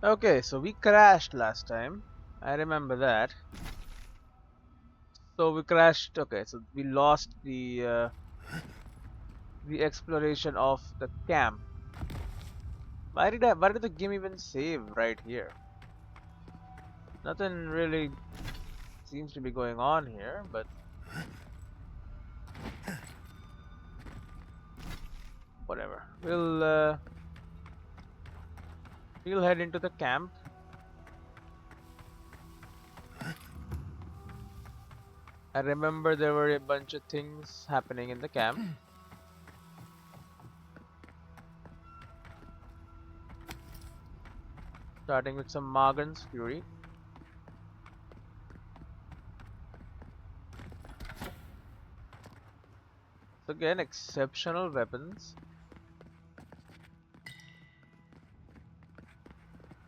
Okay, so we crashed last time. I remember that. So we crashed. Okay, so we lost the exploration of the camp. Why did the game even save right here? Nothing really seems to be going on here, but whatever. We'll head into the camp. I remember there were a bunch of things happening in the camp. Starting with some Morgan's Fury. So again, exceptional weapons.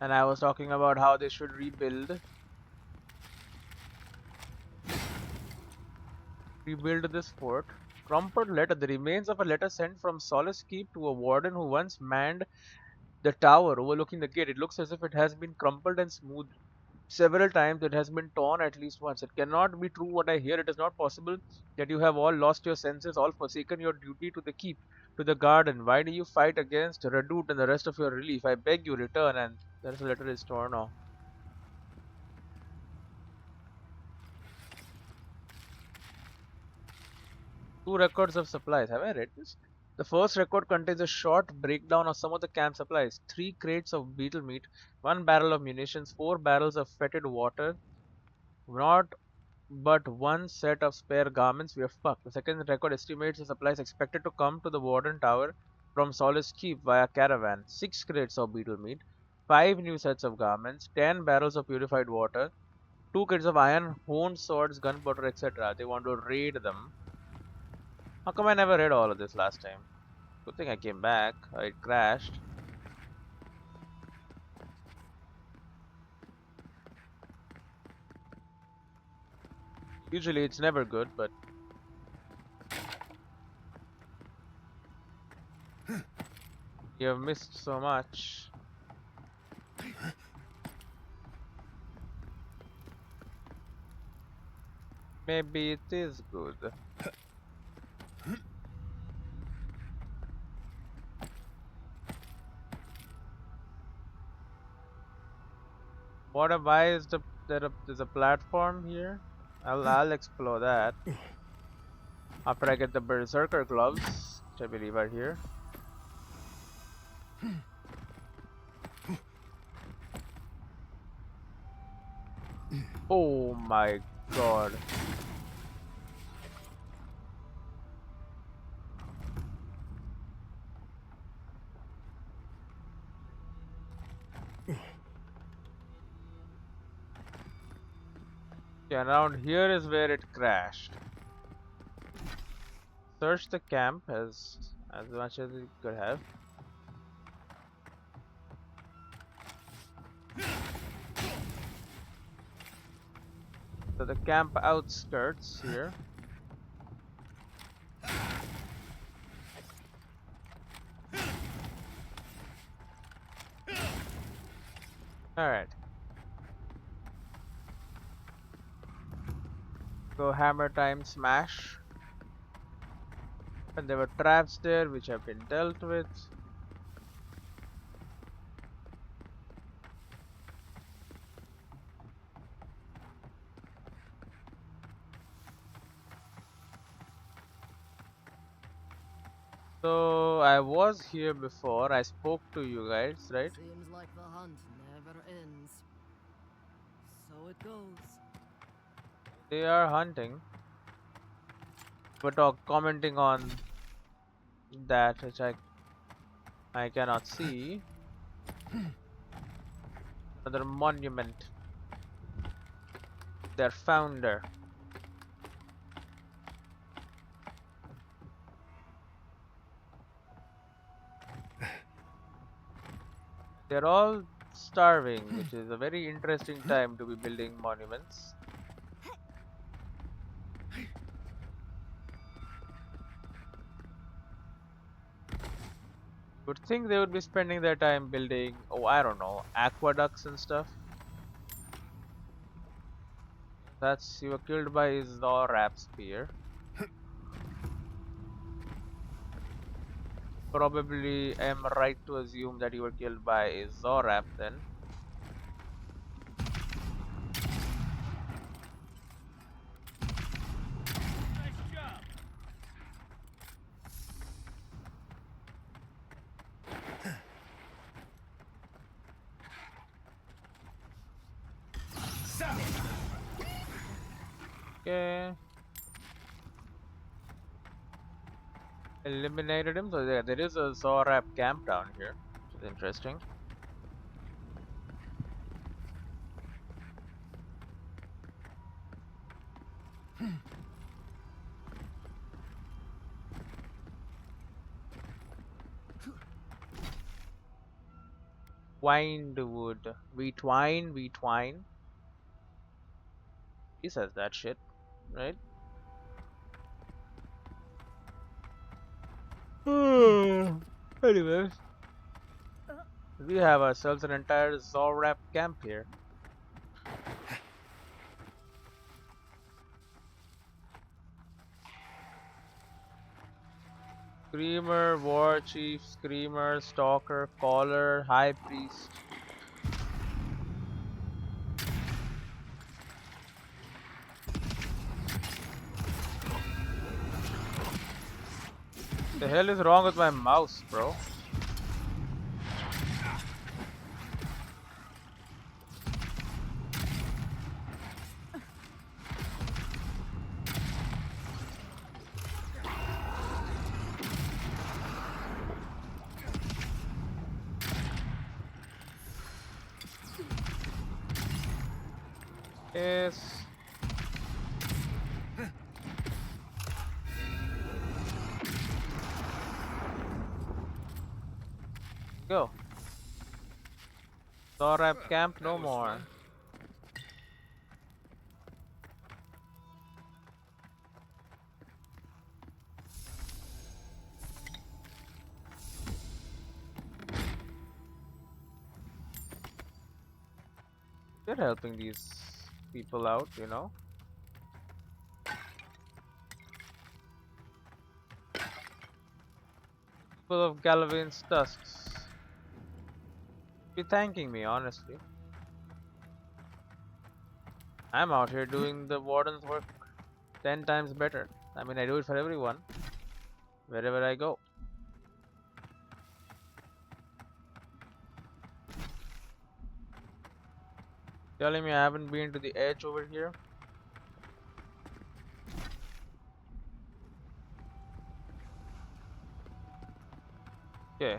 And I was talking about how they should rebuild this fort. Crumpled letter. The remains of a letter sent from Solace Keep to a warden who once manned the tower overlooking the gate. It looks as if it has been crumpled and smoothed several times. It has been torn at least once. It cannot be true what I hear. It is not possible that you have all lost your senses, all forsaken your duty to the keep, to the garden. Why do you fight against Radut and the rest of your relief? I beg you, return. And the letter is torn off. Two records of supplies. Have I read this? The first record contains a short breakdown of some of the camp supplies. 3 crates of beetle meat, 1 barrel of munitions, 4 barrels of fetid water, not but 1 set of spare garments. We are fucked. The second record estimates the supplies expected to come to the Warden Tower from Solace Keep via caravan. 6 crates of beetle meat, 5 new sets of garments, 10 barrels of purified water, 2 crates of iron, honed swords, gunpowder, etc. They want to raid them. How come I never read all of this last time? Good thing I came back. It crashed. Usually it's never good, but you have missed so much. Maybe it is good. Why is there's a platform here? I'll explore that after I get the berserker gloves, which I believe are here. Oh my god. Yeah, around here is where it crashed. Search the camp as much as you could have. So the camp outskirts here. Alright. Go hammer time smash. And there were traps there which have been dealt with. So I was here before. I spoke to you guys, right? Seems like the hunt never ends. So it goes. They are hunting. But commenting on that which I cannot see. Another monument. Their founder. They're all starving, which is a very interesting time to be building monuments. Would think they would be spending their time building, oh, I don't know, aqueducts and stuff. That's you were killed by Zorap spear. Probably am right to assume that you were killed by Zorap then. Okay. Eliminated him. So there is a Zorap camp down here, which is interesting. Twined wood. We twine, we twine. He says that shit, right? Anyways, we have ourselves an entire Zorap camp here. Screamer, War Chief, Screamer, Stalker, Caller, High Priest. The hell is wrong with my mouse, bro? Yes. Go. Zorap camp no more. They're helping these people out, you know. Full of Galvin's tusks. Be thanking me, honestly. I'm out here doing the warden's work 10 times better. I mean, I do it for everyone, wherever I go. Telling me I haven't been to the edge over here? Okay.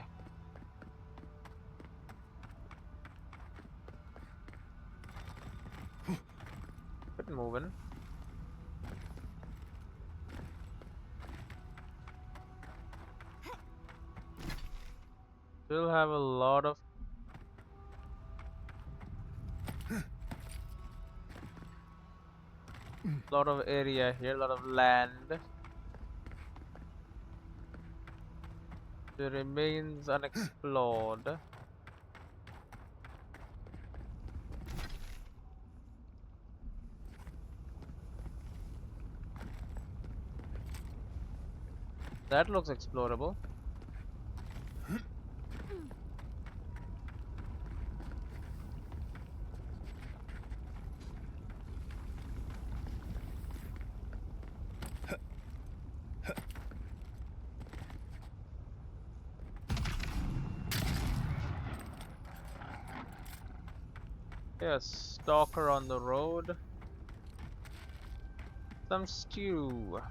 Quit moving. Still have a lot of area here, a lot of land. It remains unexplored. That looks explorable. Yes, stalker on the road. Some stew.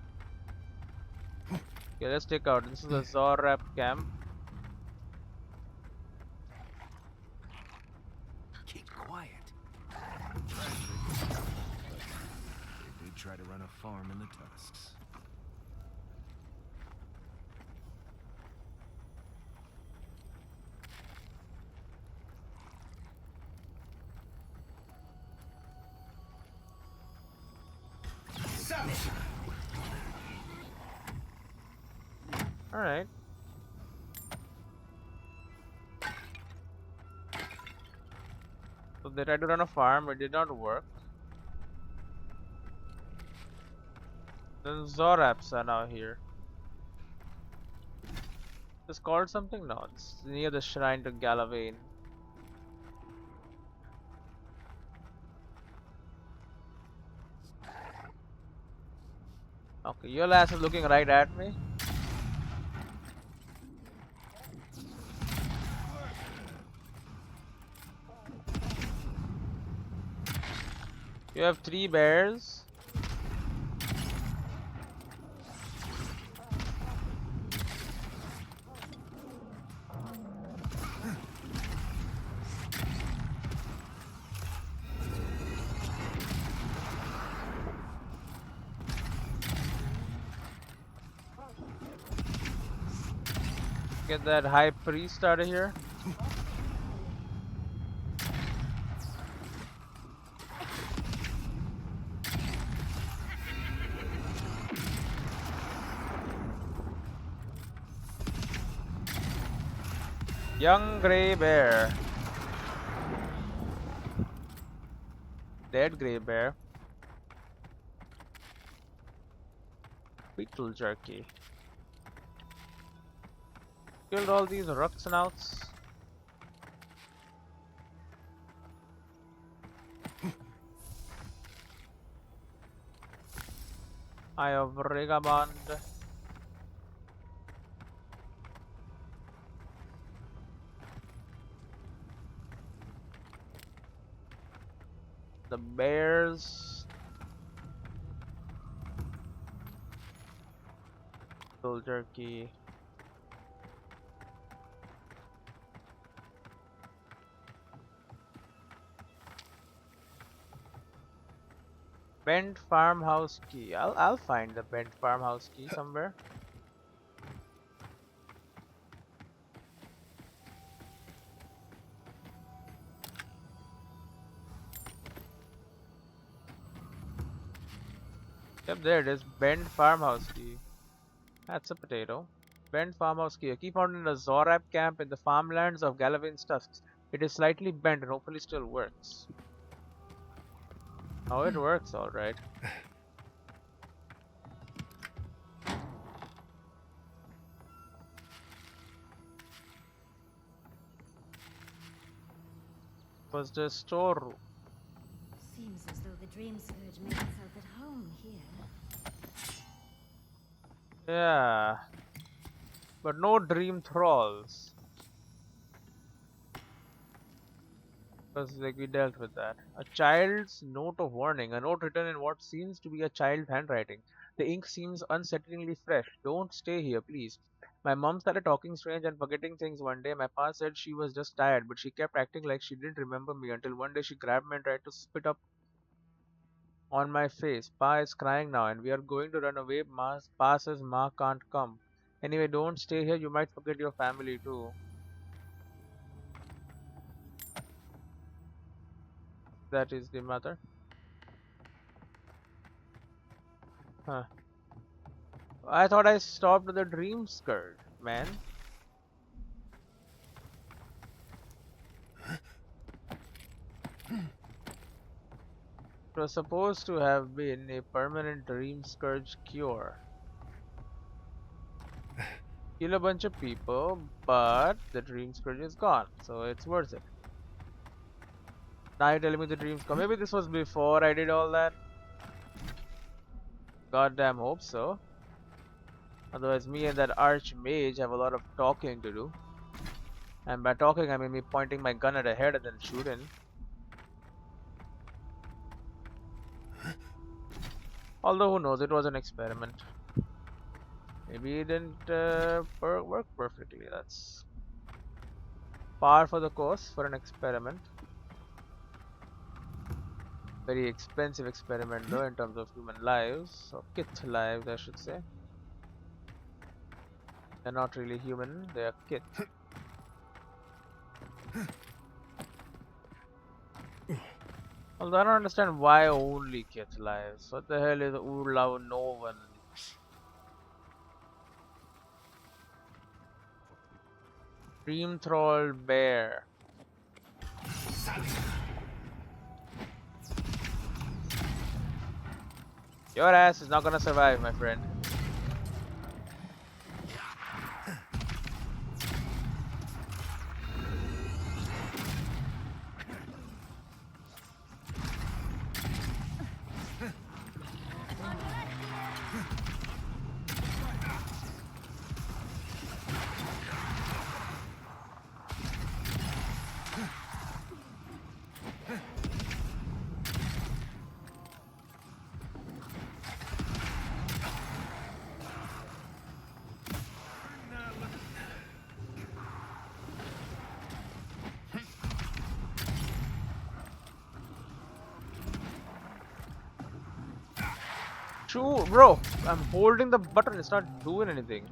Okay, let's take out. This is a Zorap camp. Keep quiet. They did try to run a farm in the tusks. Alright. So they tried to run a farm, it did not work. Then Zoraps are now here. It's called something? No, it's near the shrine to Galavain. Okay, your ass is looking right at me. You have 3 bears. Get that high priest out of here. Young grey bear. Dead grey bear. Beetle jerky. Killed all these ruxnouts. Eye of Rigabond. The bears. Beetle jerky. Bent farmhouse key. I'll find the bent farmhouse key somewhere. Yep, there it is. Bent farmhouse key. That's a potato. Bent farmhouse key. A key found in a Zorab camp in the farmlands of Galavin's tusks. It is slightly bent and hopefully still works. Oh, it works alright. Was the storeroom. Seems as though the dream scourge made itself at home here. Yeah. But no dream thralls. Because like we dealt with that. A child's note of warning. A note written in what seems to be a child's handwriting. The ink seems unsettlingly fresh. Don't stay here, please. My mom started talking strange and forgetting things one day. My pa said she was just tired, but she kept acting like she didn't remember me until one day she grabbed me and tried to spit up on my face. Pa is crying now and we are going to run away. Pa says Ma can't come. Anyway, don't stay here. You might forget your family too. That is the mother. Huh. I thought I stopped the dream skirt, man. It was supposed to have been a permanent dream scourge cure. Kill a bunch of people, but the dream scourge is gone, so it's worth it. Now you're telling me the dreams come. Maybe this was before I did all that. Goddamn hope so. Otherwise, me and that archmage have a lot of talking to do. And by talking, I mean me pointing my gun at a head and then shooting. Although, who knows, it was an experiment. Maybe it didn't work perfectly. That's par for the course for an experiment. Very expensive experiment though in terms of human lives, or kit lives I should say. They're not really human, they are kit. Although I don't understand why only kit lives. What the hell is Urlav Novan? Dream Troll Bear. Your ass is not gonna survive, my friend. True, bro. I'm holding the button. It's not doing anything.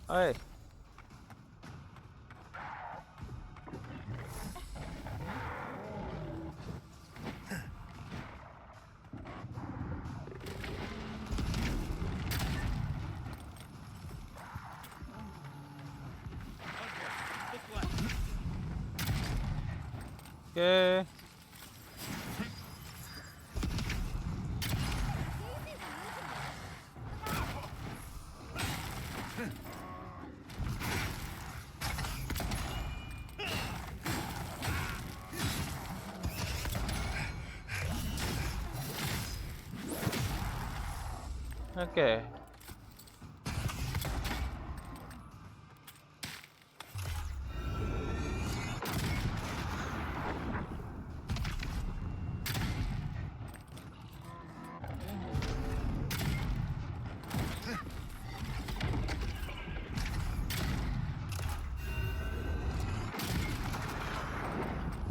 Hey. Okay. Okay.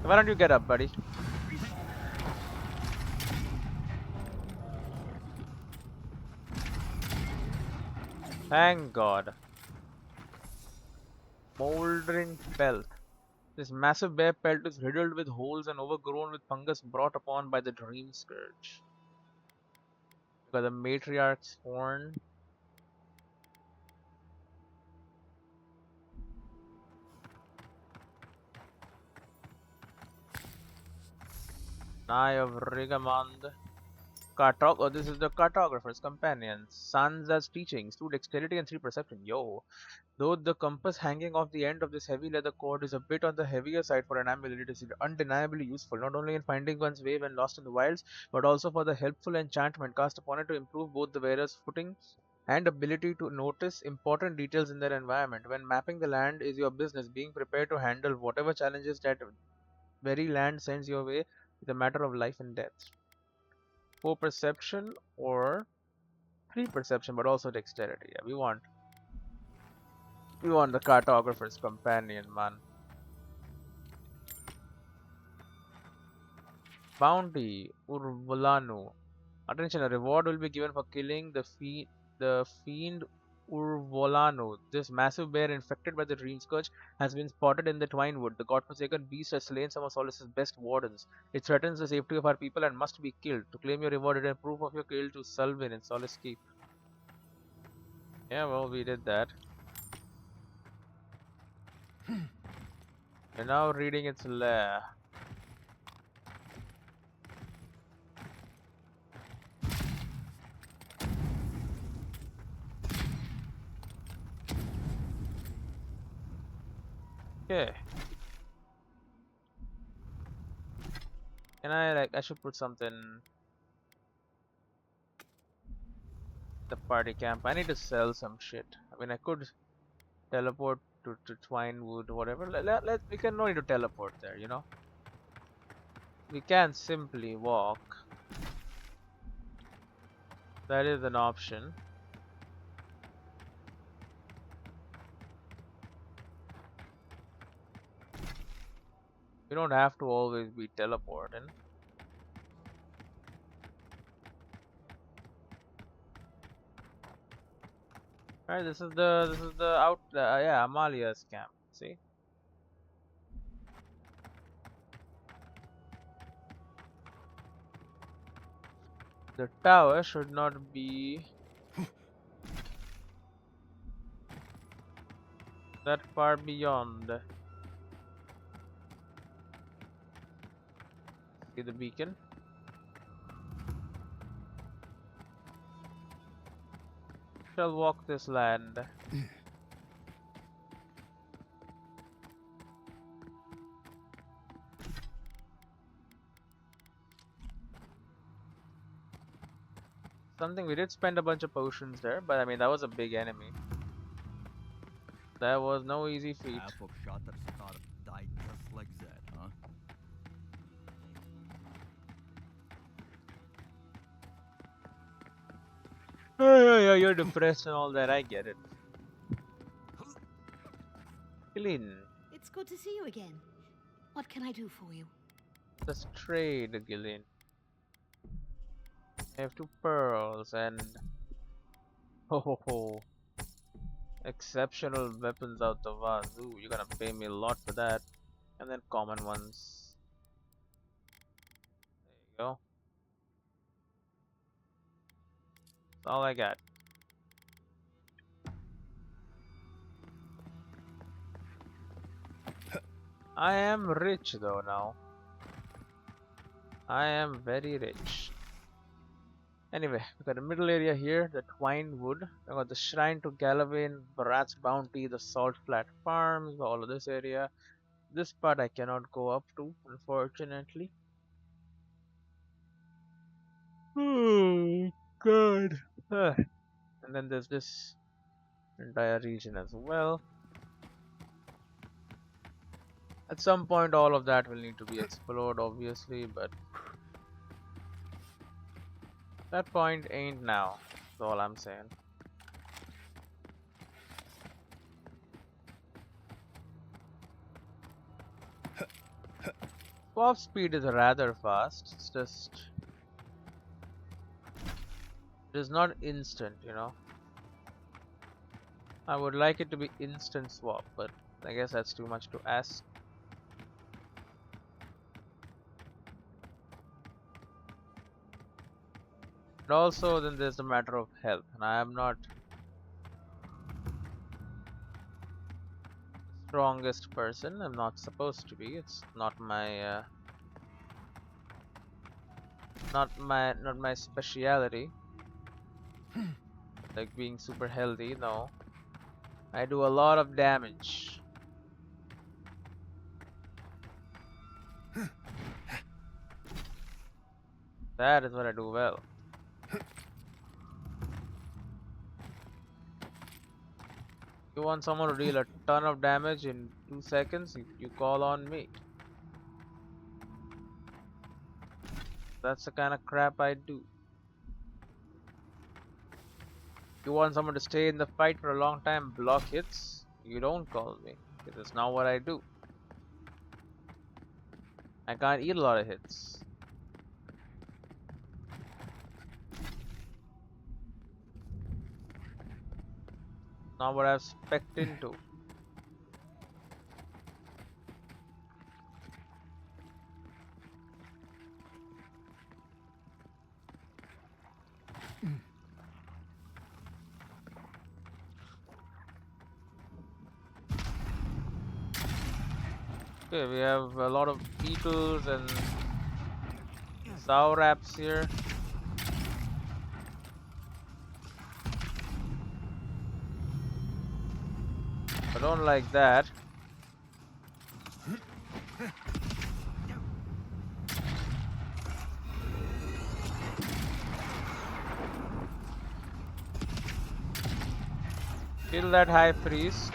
Why don't you get up, buddy? Thank God. Moldering pelt. This massive bear pelt is riddled with holes and overgrown with fungus brought upon by the dream scourge. We got the matriarch's horn. Eye of Rigamond. Oh, this is the cartographer's companion. Sansa's teachings, 2 dexterity and 3 perception. Yo. Though the compass hanging off the end of this heavy leather cord is a bit on the heavier side for an amulet, it is undeniably useful, not only in finding one's way when lost in the wilds, but also for the helpful enchantment cast upon it to improve both the wearer's footing and ability to notice important details in their environment. When mapping the land is your business, being prepared to handle whatever challenges that very land sends your way is a matter of life and death. 4 perception or 3 perception, but also dexterity. Yeah, we want the cartographer's companion, man. Bounty Urvolanu. Attention, a reward will be given for killing the fiend Urvolanu. This massive bear infected by the dream scourge has been spotted in the Twinewood. The godforsaken beast has slain some of Solace's best wardens. It threatens the safety of our people and must be killed. To claim your reward, return proof of your kill to Sulvin in Solace Keep. Yeah, well, we did that. We're now reading its lair. Okay. Can I should put something the party camp. I need to sell some shit. I mean, I could teleport to Twinewood, whatever. We can no need to teleport there, you know. We can simply walk. That is an option. We don't have to always be teleporting. Alright, this is the out yeah, Amalia's camp. See? The tower should not be That far beyond. See the beacon? Shall walk this land. Something we did spend a bunch of potions there, but I mean that was a big enemy. That was no easy feat. Half of Shatterstar died just like that, huh? Yeah, you're depressed and all that. I get it. Gillian, It's good to see you again. What can I do for you? let's trade, Gillian. I have 2 pearls and ho, exceptional weapons out the wazoo. You're gonna pay me a lot for that. And then common ones. There you go. That's all I got. I am rich though now. I am very rich. Anyway, we got a middle area here, the Twine Wood. I got the Shrine to Galawain, Barat's Bounty, the Salt Flat Farms, all of this area. This part I cannot go up to, unfortunately. Oh god. And then there's this entire region as well. At some point all of that will need to be explored obviously, but that point ain't now. That's all I'm saying. Swap speed is rather fast. It's just it is not instant, you know. I would like it to be instant swap, but I guess that's too much to ask. And also then there's the matter of health, and I am not the strongest person. I'm not supposed to be. It's not my not my speciality. Like being super healthy, no. I do a lot of damage. That is what I do well. You want someone to deal a ton of damage in 2 seconds, you call on me. That's the kind of crap I do. You want someone to stay in the fight for a long time, block hits, you don't call me. This is not what I do. I can't eat a lot of hits. Not what I've spec'd into. Okay, we have a lot of beetles and Zauraps here. I don't like that. Kill that high priest.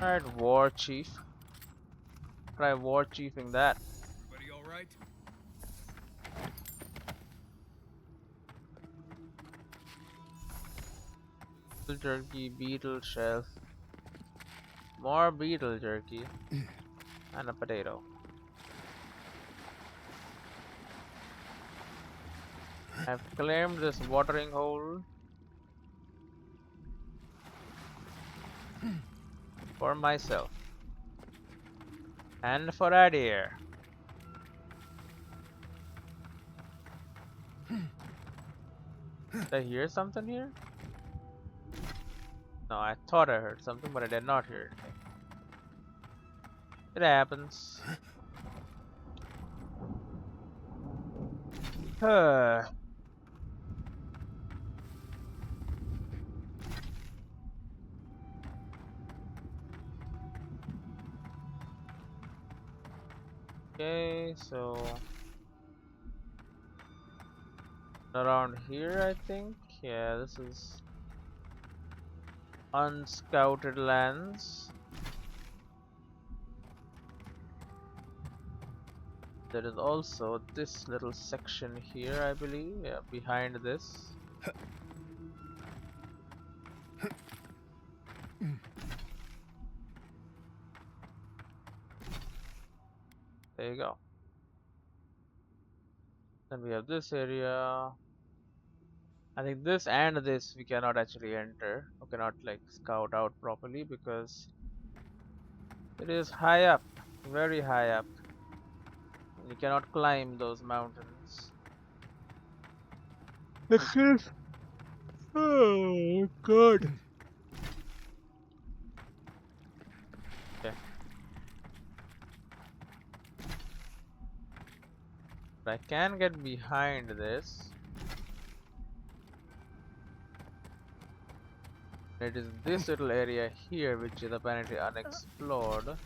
Alright, war chief. Try war chiefing that. Everybody all right? Beetle jerky, beetle shell. More beetle jerky. And a potato. I've claimed this watering hole for myself and for Aedyr. Did I hear something here? No, I thought I heard something, but I did not hear anything. It happens. Huh. Okay, so around here, I think. Yeah, this is unscouted lands. There is also this little section here, I believe, yeah, behind this. There you go. Then we have this area. I think this and this we cannot actually enter. We cannot like scout out properly because it is high up, very high up. You cannot climb those mountains. The cliff. Oh god. Okay. But I can get behind this. It is this little area here which is apparently unexplored.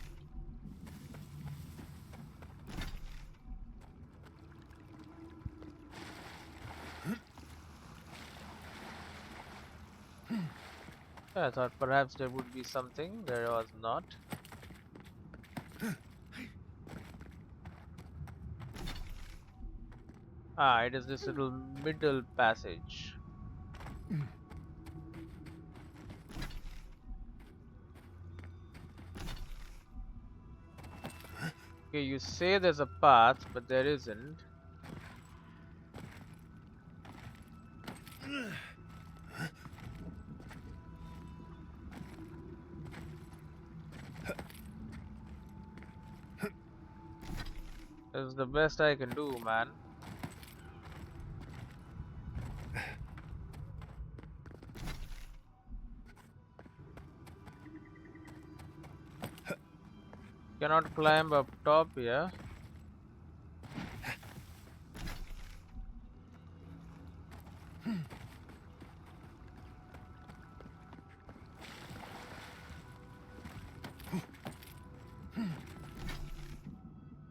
I thought perhaps there would be something. There was not. Ah, it is this little middle passage. Okay, you say there's a path, but there isn't. That's the best I can do, man. Cannot climb up top here.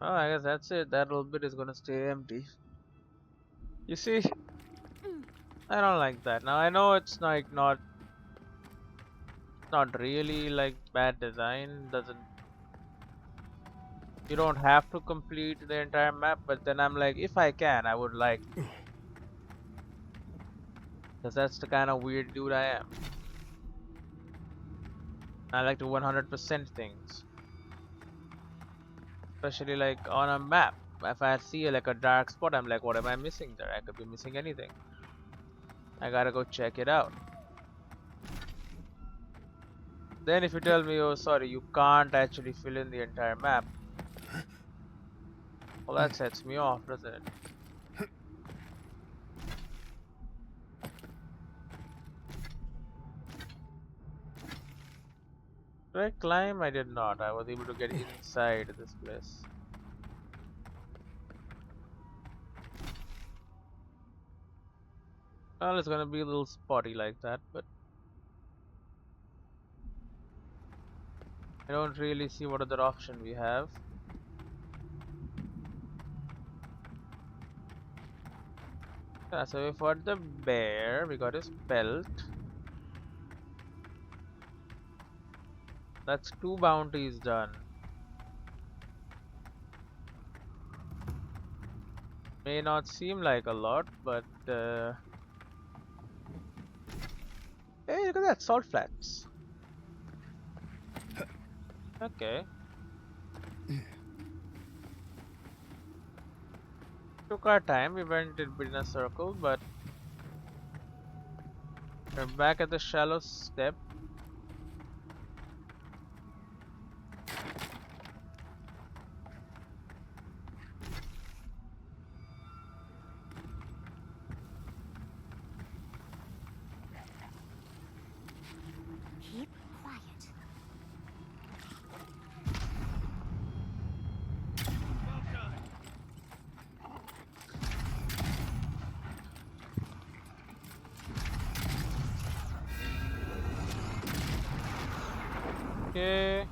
Oh, I guess that's it. That little bit is gonna stay empty. You see, I don't like that. Now I know it's like not really like bad design. Doesn't You don't have to complete the entire map, but then I'm like, if I can, I would like, because that's the kind of weird dude I am. I like to 100% things, especially like on a map. If I see like a dark spot, I'm like, what am I missing there? I could be missing anything. I gotta go check it out. Then if you tell me, oh sorry, you can't actually fill in the entire map, well that sets me off, doesn't it? Did I climb? I did not. I was able to get inside this place. Well, it's gonna be a little spotty like that, but I don't really see what other option we have. Yeah, so we fought the bear, we got his pelt. That's 2 bounties done. May not seem like a lot, but hey, look at that, salt flats. Okay. Took our time, we went in a circle, but we're back at the shallow step. Keep quiet. Okay.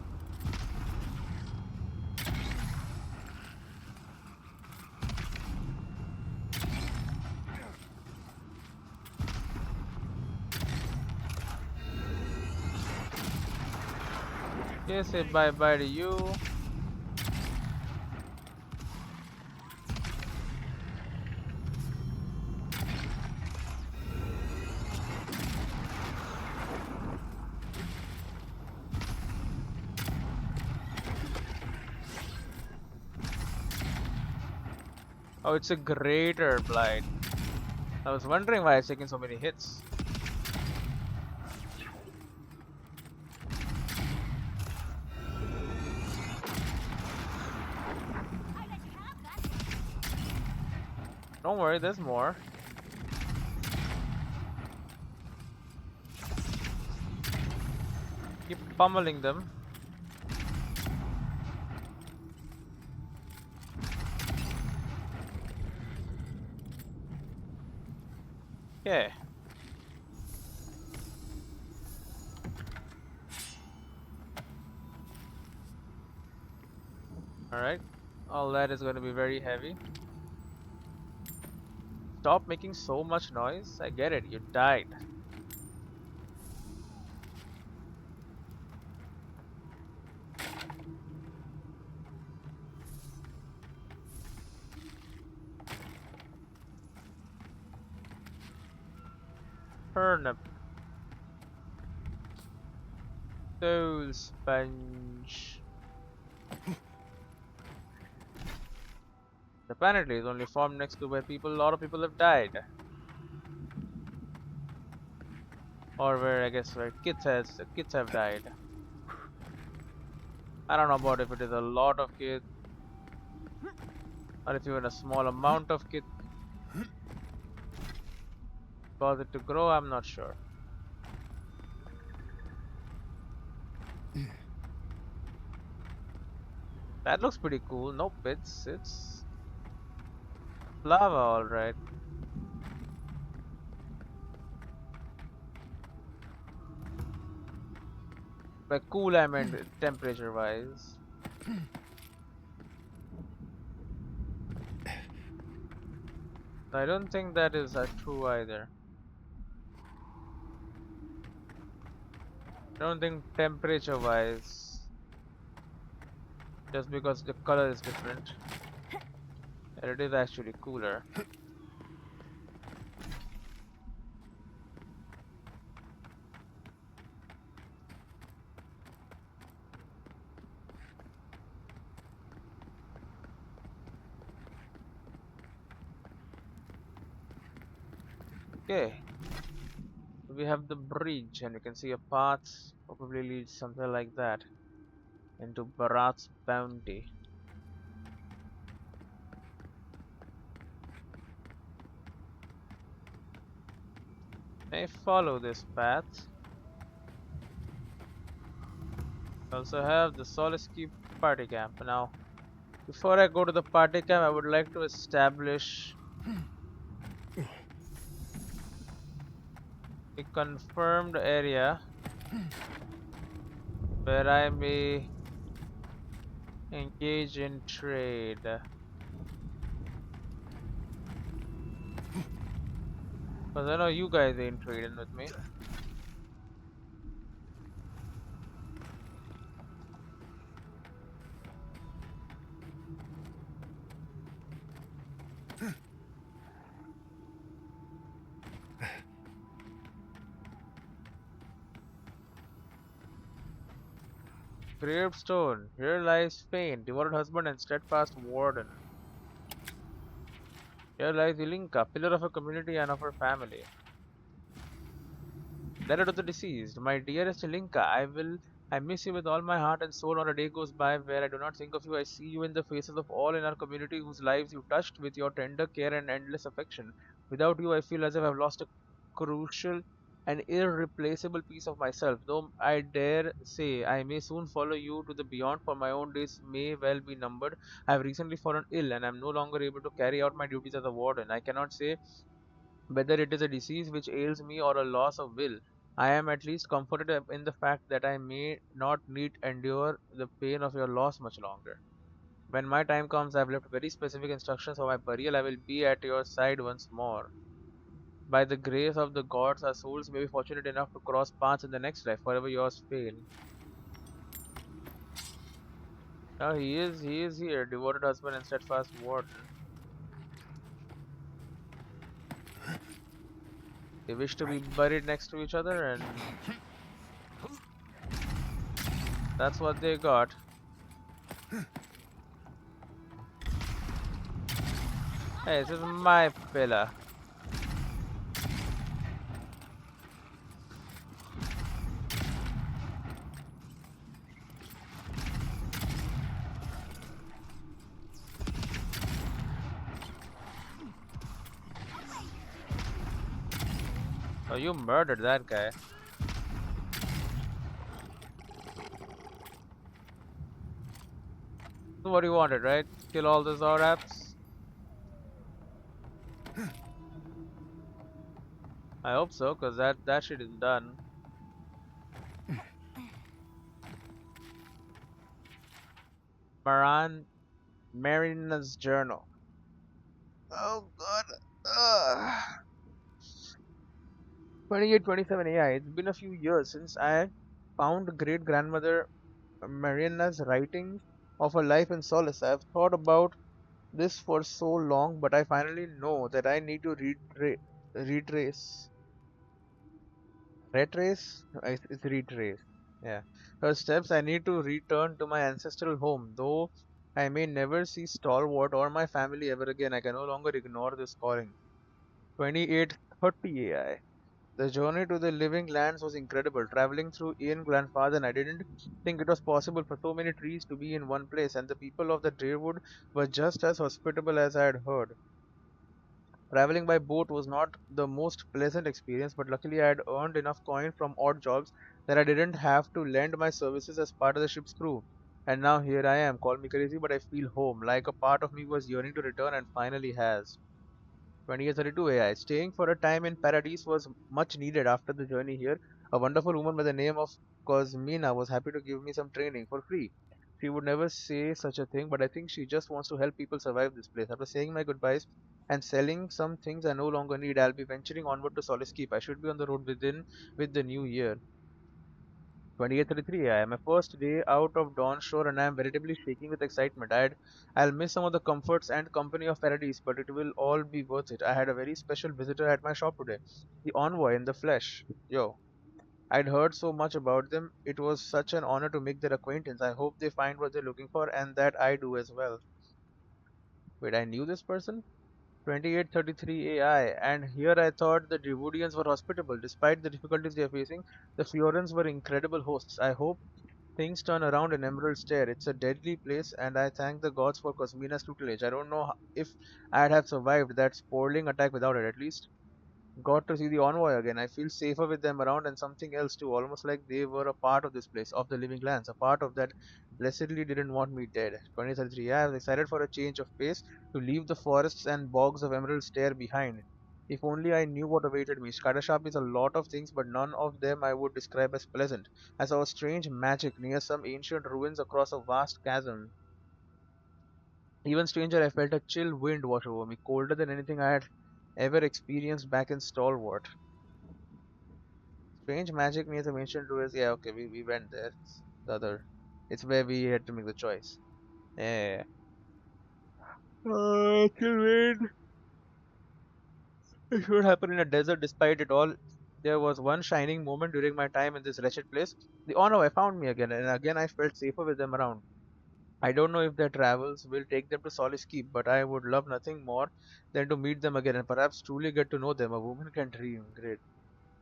Okay, say bye bye to you. Oh, it's a greater blight. I was wondering why it's taking so many hits. Don't worry, there's more. Keep pummeling them. Okay. Alright. All that is going to be very heavy. Stop making so much noise. I get it, you died. Turnip. Soul sponge. Apparently, it's only formed next to where a lot of people have died. Or where, I guess, where kids have died. I don't know about if it is a lot of kids, or if even a small amount of kids cause it to grow, I'm not sure. That looks pretty cool. Nope, it's lava, alright. By cool, I meant temperature wise. I don't think that is true either. I don't think temperature wise, just because the color is different, and it is actually cooler. Okay, we have the bridge, and you can see a path probably leads something like that into Bharat's bounty. I follow this path. We also have the Solace Keep party camp. Now, before I go to the party camp, I would like to establish a confirmed area where I may engage in trade. Because I know you guys ain't trading with me. Gravestone. Here lies Fane, devoted husband and steadfast warden. Here lies Ilinka, pillar of a community and of her family. Letter to the deceased. My dearest Ilinka, I miss you with all my heart and soul. Not a day goes by where I do not think of you. I see you in the faces of all in our community whose lives you touched with your tender care and endless affection. Without you, I feel as if I've lost a crucial and irreplaceable piece of myself. Though I dare say I may soon follow you to the beyond, for my own days may well be numbered. I have recently fallen ill and am no longer able to carry out my duties as a warden. I cannot say whether it is a disease which ails me or a loss of will. I am at least comforted in the fact that I may not need endure the pain of your loss much longer. When my time comes, I have left very specific instructions for my burial. I will be at your side once more. By the grace of the gods, our souls may be fortunate enough to cross paths in the next life, wherever yours fail. Now he is here, devoted husband and steadfast warden. They wish to be buried next to each other, and that's what they got. Hey, this is my pillar. Oh, you murdered that guy. So what you wanted, right? Kill all the Zoraps? I hope so, cause that shit is done. Maran Marina's journal. Oh god. Ugh. 2827 AI. It's been a few years since I found great grandmother Marina's writings of her life in Solace. I've thought about this for so long, but I finally know that I need to retrace. Retrace? No, it's retrace. Yeah. Her steps. I need to return to my ancestral home. Though I may never see Stalwart or my family ever again, I can no longer ignore this calling. 2830 AI. The journey to the living lands was incredible. Traveling through Ian Grandfather, I didn't think it was possible for so many trees to be in one place, and the people of the Drearwood were just as hospitable as I had heard. Traveling by boat was not the most pleasant experience, but luckily I had earned enough coin from odd jobs that I didn't have to lend my services as part of the ship's crew. And now here I am. Call me crazy, but I feel home, like a part of me was yearning to return and finally has. 2032 AI. Staying for a time in Paradise was much needed after the journey here. A wonderful woman by the name of Cosmina was happy to give me some training for free. She would never say such a thing, but I think she just wants to help people survive this place. After saying my goodbyes and selling some things I no longer need, I'll be venturing onward to Solace Keep. I should be on the road with the new year. 2833 I am my first day out of Dawn Shore and I am veritably shaking with excitement. I'll miss some of the comforts and company of Paradise, but it will all be worth it. I had a very special visitor at my shop today. The envoy in the flesh. Yo. I'd heard so much about them. It was such an honor to make their acquaintance. I hope they find what they're looking for and that I do as well. Wait, I knew this person? 2833 AI, and here I thought the Dravodians were hospitable. Despite the difficulties they are facing, the Fiorans were incredible hosts. I hope things turn around in Emerald Stair. It's a deadly place, and I thank the gods for Cosmina's tutelage. I don't know if I'd have survived that sprawling attack without it. At least got to see the envoy again. I feel safer with them around and something else too, almost like they were a part of this place, of the living lands, a part of that blessedly didn't want me dead. 2033. Yeah, I was excited for a change of pace to leave the forests and bogs of Emerald Stair behind. If only I knew what awaited me. Sharp is a lot of things, but none of them I would describe as pleasant. I saw strange magic near some ancient ruins across a vast chasm. Even stranger, I felt a chill wind wash over me, colder than anything I had ever experienced back in Stalwart. Strange magic near the ancient ruins. Yeah, okay, we went there. The other. It's where we had to make the choice. Yeah. Chill wind. It should happen in a desert despite it all. There was one shining moment during my time in this wretched place. The honor I found me again, and again I felt safer with them around. I don't know if their travels will take them to Solis Keep, but I would love nothing more than to meet them again and perhaps truly get to know them. A woman can dream. Great.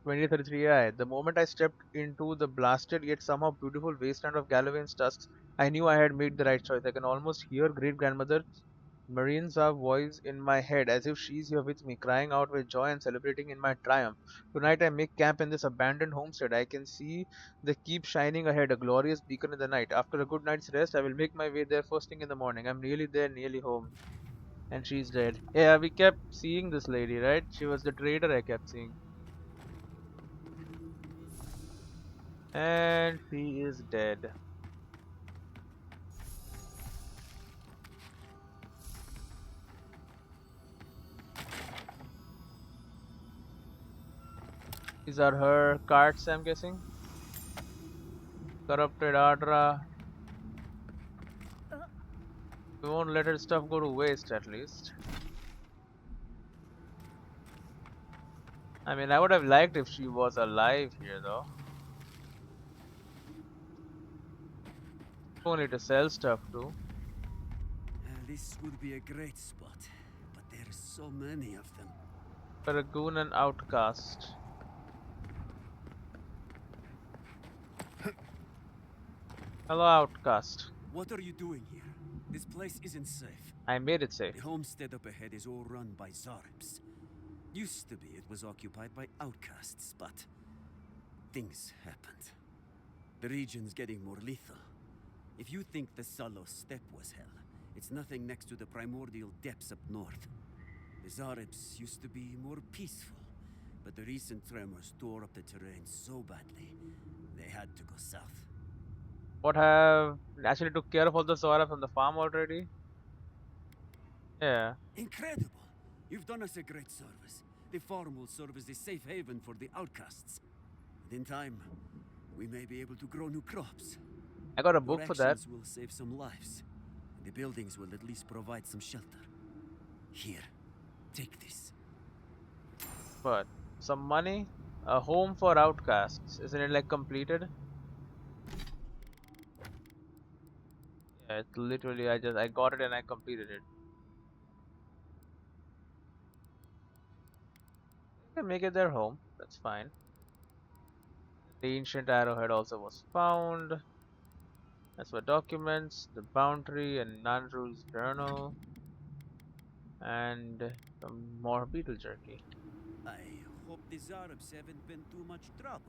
2033 AI. The moment I stepped into the blasted yet somehow beautiful wasteland of Galloway's tusks, I knew I had made the right choice. I can almost hear great grandmother Marine's voice in my head as if she's here with me, crying out with joy and celebrating in my triumph. Tonight I make camp in this abandoned homestead. I can see the keep shining ahead, a glorious beacon in the night. After a good night's rest, I will make my way there first thing in the morning. I'm nearly there, nearly home. And she's dead. Yeah, we kept seeing this lady, right? She was the trader I kept seeing. And she is dead. These are her cards, I'm guessing. Corrupted Adra. We won't let her stuff go to waste, at least. I mean, I would have liked if she was alive here, though. Only to sell stuff too. This would be a great spot, but there's so many of them. Paragoon and Outcast. Hello, Outcast. What are you doing here? This place isn't safe. I made it safe. The homestead up ahead is all run by Zaribs. Used to be it was occupied by outcasts, but things happened. The region's getting more lethal. If you think the Salo steppe was hell, it's nothing next to the primordial depths up north. The Zaribs used to be more peaceful, but the recent tremors tore up the terrain so badly, they had to go south. What have actually took care of all the Zora from the farm already? Yeah. Incredible! You've done us a great service. The farm will serve as a safe haven for the outcasts. And in time, we may be able to grow new crops. I got a Your book for that. actions will save some lives. And the buildings will at least provide some shelter. Here, take this. But some money? A home for outcasts. Isn't it like completed? Yeah, it's literally I got it and I completed it. You can make it their home. That's fine. The ancient arrowhead also was found. That's for documents, the boundary and Nanru's journal, and some more beetle jerky. I hope the Zaribs haven't been too much trouble.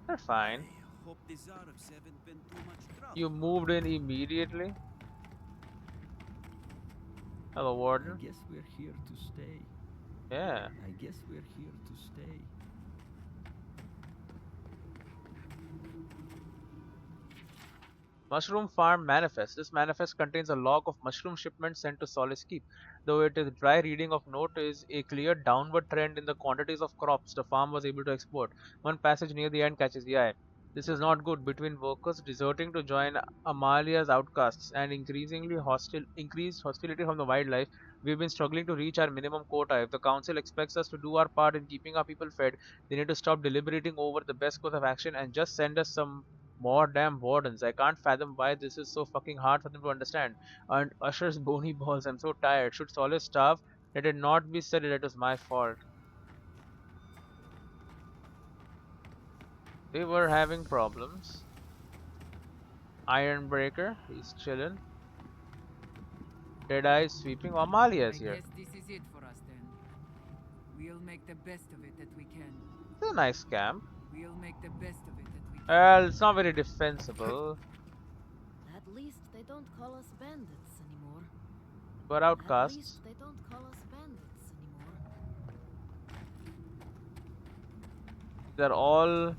They're fine. I hope the Zaribs haven't been too much trouble. You moved in immediately. Hello, I Warden. guess we're here to stay. Yeah. I guess we're here to stay. Mushroom Farm Manifest. This manifest contains a log of mushroom shipments sent to Solace Keep. Though it is dry reading of note is a clear downward trend in the quantities of crops the farm was able to export. One passage near the end catches the eye. This is not good. Between workers deserting to join Amalia's outcasts and increased hostility from the wildlife, we've been struggling to reach our minimum quota. If the council expects us to do our part in keeping our people fed, they need to stop deliberating over the best course of action and just send us some more damn wardens. I can't fathom why this is so fucking hard for them to understand. And Usher's bony balls, I'm so tired. Should Solace starve? Let it not be said that it was my fault. They were having problems. Ironbreaker, he's chilling. Deadeye sweeping. Amalia's I here. guess this is it for us then. We'll make the best of it that we can. It's a nice camp. We'll make the best of it that we can. Well, it's not very defensible. At least they don't call us bandits anymore. We're At outcasts. least they don't call us bandits anymore. They're all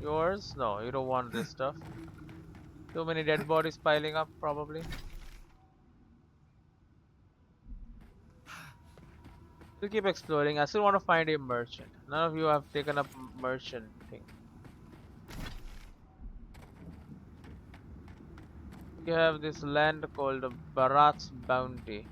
yours? No, you don't want this stuff. Too many dead bodies piling up, probably. We'll keep exploring. I still want to find a merchant. None of you have taken up merchant thing. You have this land called Barat's Bounty.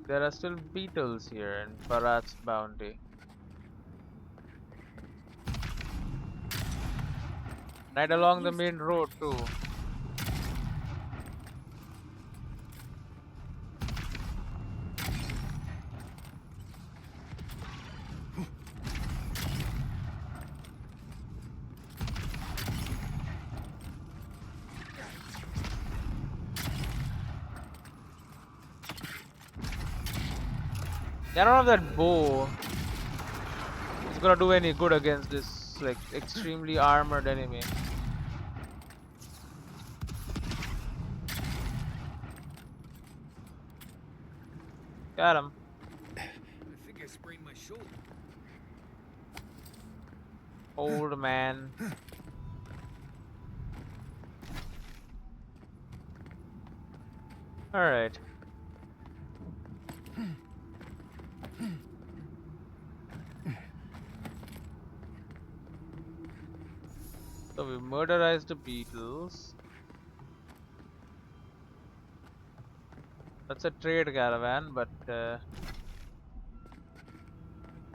there are still beetles here in Barat's bounty. Right along the main road too. I don't know if that bow is gonna do any good against this like extremely armored enemy. Got him. I think I sprained my shoulder. Old man. Alright. So we murderized the beetles. That's a trade caravan, but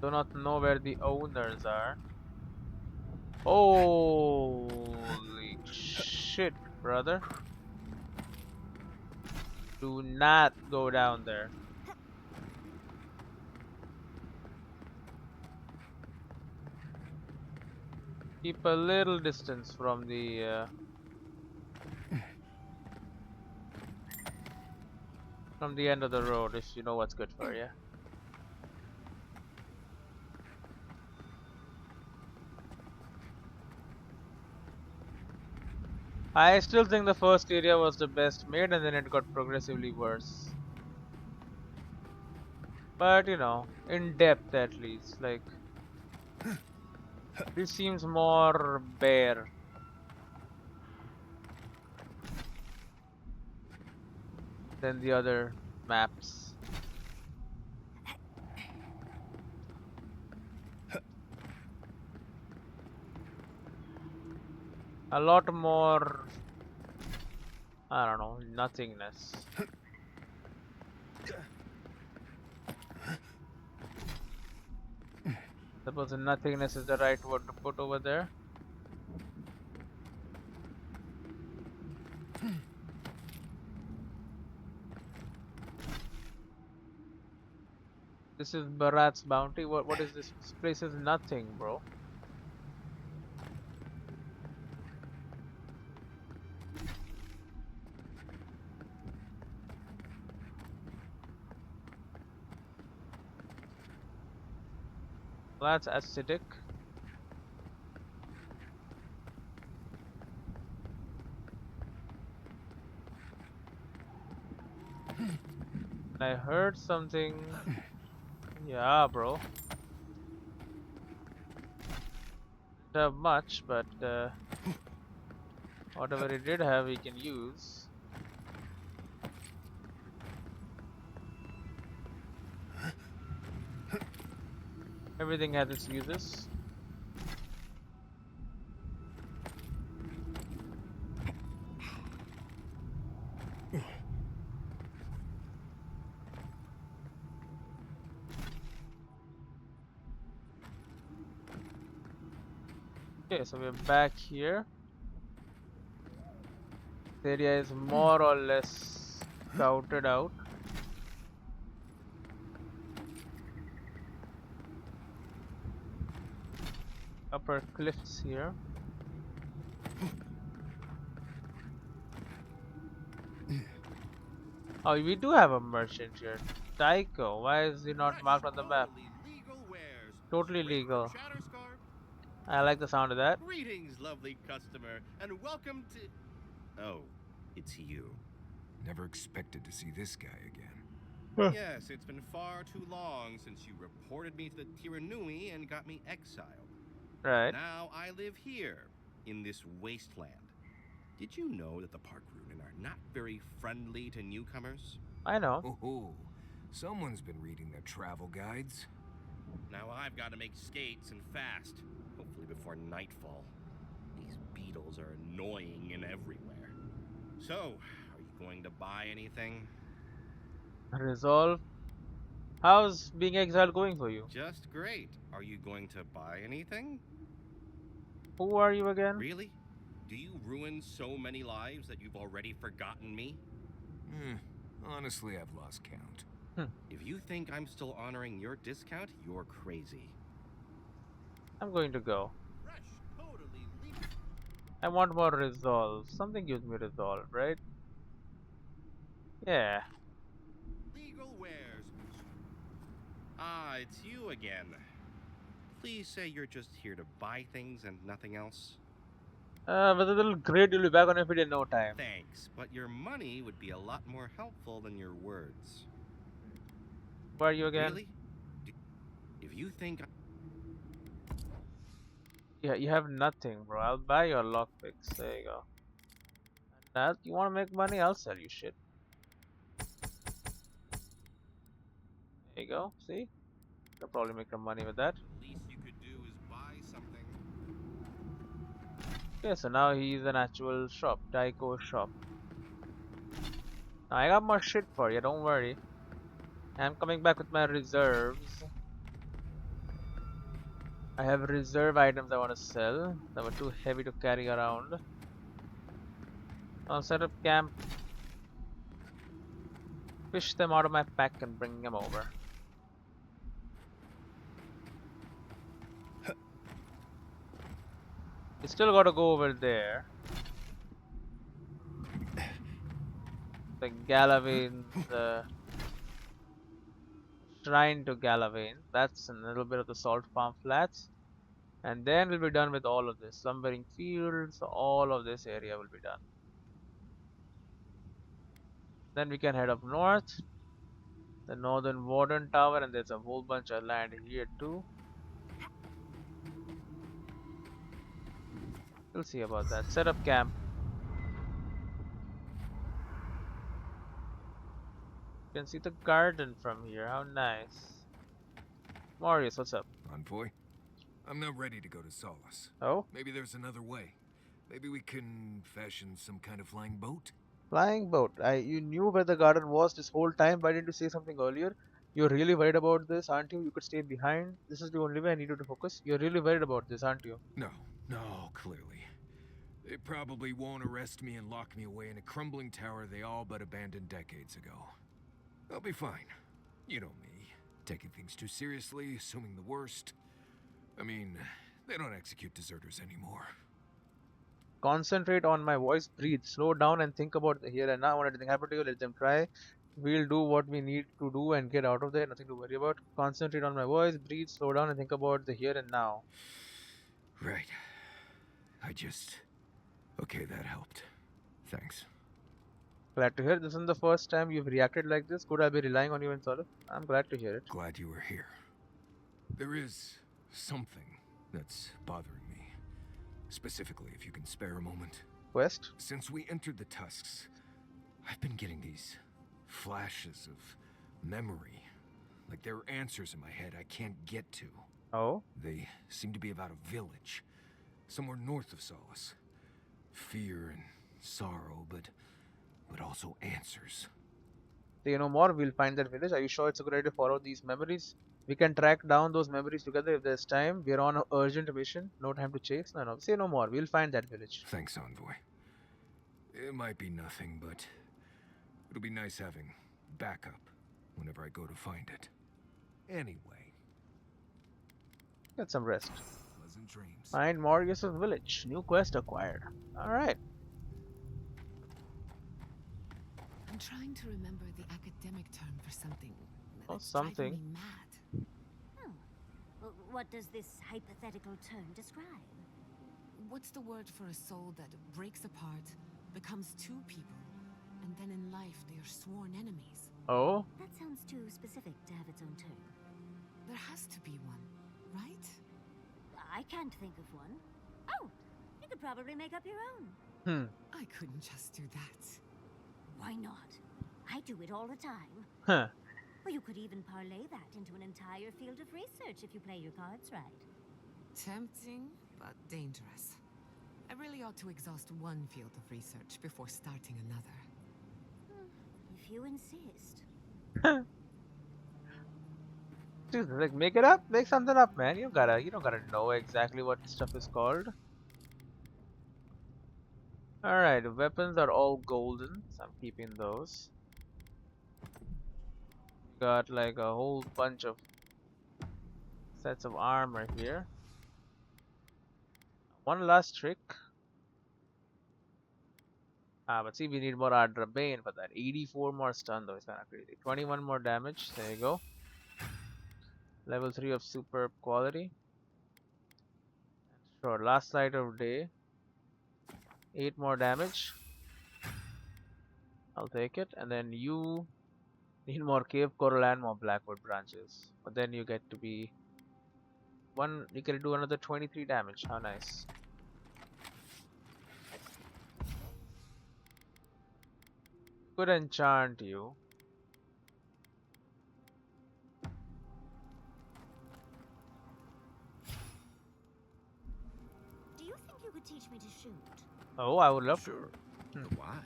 do not know where the owners are. Holy shit, brother. Do not go down there. Keep a little distance from the end of the road if you know what's good for you. I still think the first area was the best made and then it got progressively worse. But you know, in depth at least, like this seems more bare than the other maps. A lot more, I don't know, nothingness. Suppose nothingness is the right word to put over there. This is Barat's bounty. What is this? This place is nothing, bro. That's acidic. I heard something. Yeah, bro. Don't have much, but whatever he did have, he can use. Everything has its uses. Okay, so we're back here. The area is more or less scouted out. Upper cliffs here. Oh, we do have a merchant here. Tycho, why is he not marked on the map? Legal wares, Totally straight from legal. Shatterscarp. I like the sound of that. Greetings, lovely customer, and welcome to. Oh, it's you. Never expected to see this guy again. Yes, it's been far too long since you reported me to the Tiranui and got me exiled. Right. Now I live here, in this wasteland. Did you know that the Park Runen are not very friendly to newcomers? I know. Oh, someone's been reading their travel guides. Now I've got to make skates and fast, hopefully before nightfall. These beetles are annoying and everywhere. So, are you going to buy anything? Resolve. How's being exiled going for you? Just great. Are you going to buy anything? Who are you again? Really? Do you ruin so many lives that you've already forgotten me? Honestly, I've lost count. If you think I'm still honoring your discount, you're crazy. I'm going to go. Fresh, totally legal. I want more resolve. Something gives me resolve, right? Yeah. Legal wares. Ah, it's you again. Please say you're just here to buy things and nothing else. With a little grid, you'll be back on your feet in no time. Thanks, but your money would be a lot more helpful than your words. Who are you again? Really? If you think Yeah, you have nothing, bro. I'll buy your lockpicks. There you go. And that you want to make money? I'll sell you shit. There you go. See? You'll probably make some money with that. the least you could do is buy something. Okay, so now he's an actual shop. Tycho shop. Now I got more shit for you, don't worry. I'm coming back with my reserves. I have reserve items I want to sell that were too heavy to carry around. I'll set up camp, fish them out of my pack and bring them over. You still gotta go over there. The Galavane, the shrine to Galavane. That's a little bit of the salt farm flats. And then we'll be done with all of this. Slumbering fields, all of this area will be done. Then we can head up north. The northern warden tower, and there's a whole bunch of land here too. We'll see about that. Set up camp. You can see the garden from here. How nice. Marius, what's up? Envoy, I'm not ready to go to Solace. Oh? Maybe there's another way. Maybe we can fashion some kind of flying boat? Flying boat. You knew where the garden was this whole time. Why didn't you say something earlier? You're really worried about this, aren't you? You could stay behind. This is the only way I need you to focus. You're really worried about this, aren't you? No, clearly. They probably won't arrest me and lock me away in a crumbling tower they all but abandoned decades ago. I'll be fine. You know me. Taking things too seriously, assuming the worst. I mean, they don't execute deserters anymore. Concentrate on my voice, breathe, slow down and think about the here and now. When anything happens to you, let them try. We'll do what we need to do and get out of there. Nothing to worry about. Concentrate on my voice, breathe, slow down and think about the here and now. Right. Okay, that helped. Thanks. Glad to hear. This isn't the first time you've reacted like this. Could I be relying on you in Solo? I'm glad to hear it. Glad you were here. There is something that's bothering me. Specifically, if you can spare a moment. Quest? Since we entered the Tusks, I've been getting these flashes of memory. Like there are answers in my head I can't get to. Oh? They seem to be about a village, somewhere north of Solace. Fear and sorrow, but also answers. Do you know more? We'll find that village. Are you sure it's a good idea to follow these memories? We can track down those memories together if there's time. We're on an urgent mission. No time to chase. No. Say no more. We'll find that village. Thanks, Envoy. It might be nothing, but it'll be nice having backup whenever I go to find it. Anyway. Get some rest. Pleasant dreams. Find Marius' village. New quest acquired. Alright. I'm trying to remember the academic term for something. Oh, that's driving something. me mad. Well, what does this hypothetical term describe? What's the word for a soul that breaks apart, becomes two people, and then in life they are sworn enemies? Oh? That sounds too specific to have its own term. There has to be one, right? I can't think of one. Oh, you could probably make up your own. I couldn't just do that. Why not? I do it all the time. Huh. Or you could even parlay that into an entire field of research if you play your cards right. Tempting, but dangerous. I really ought to exhaust one field of research before starting another. If you insist. Dude, like make it up, make something up, man. You don't gotta know exactly what stuff is called. Alright, weapons are all golden, so I'm keeping those. Got like a whole bunch of sets of armor here. One last trick. But see, we need more Aedyr Bane for that. 84 more stun though, it's kinda crazy. 21 more damage, there you go. Level 3 of superb quality. Sure, last light of day. 8 more damage. I'll take it. And then you need more cave coral and more blackwood branches. But then you get to be you can do another 23 damage. How nice. Could enchant you. Do you think you could teach me to shoot? Oh, I would love to. Sure. But why?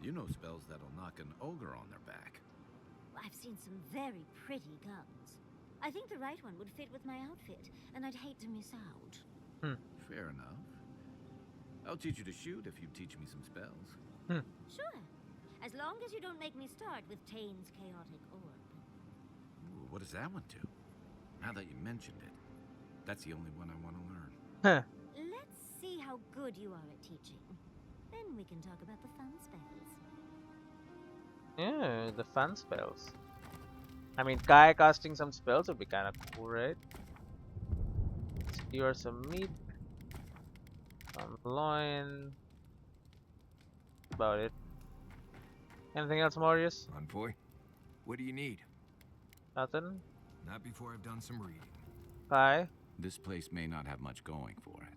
You know spells that'll knock an ogre on their back. I've seen some very pretty guns. I think the right one would fit with my outfit, and I'd hate to miss out. Fair enough. I'll teach you to shoot if you teach me some spells. Sure. As long as you don't make me start with Tane's chaotic orb. Ooh, what does that one do? Now that you mentioned it, that's the only one I want to learn. Huh. Let's see how good you are at teaching. Then we can talk about the fun spells. Yeah, the fun spells. I mean, Kai casting some spells would be kind of cool, right? Skewer some meat. Some loin. About it. Anything else, Marius? Envoy, what do you need? Nothing? Not before I've done some reading. Kai? This place may not have much going for it,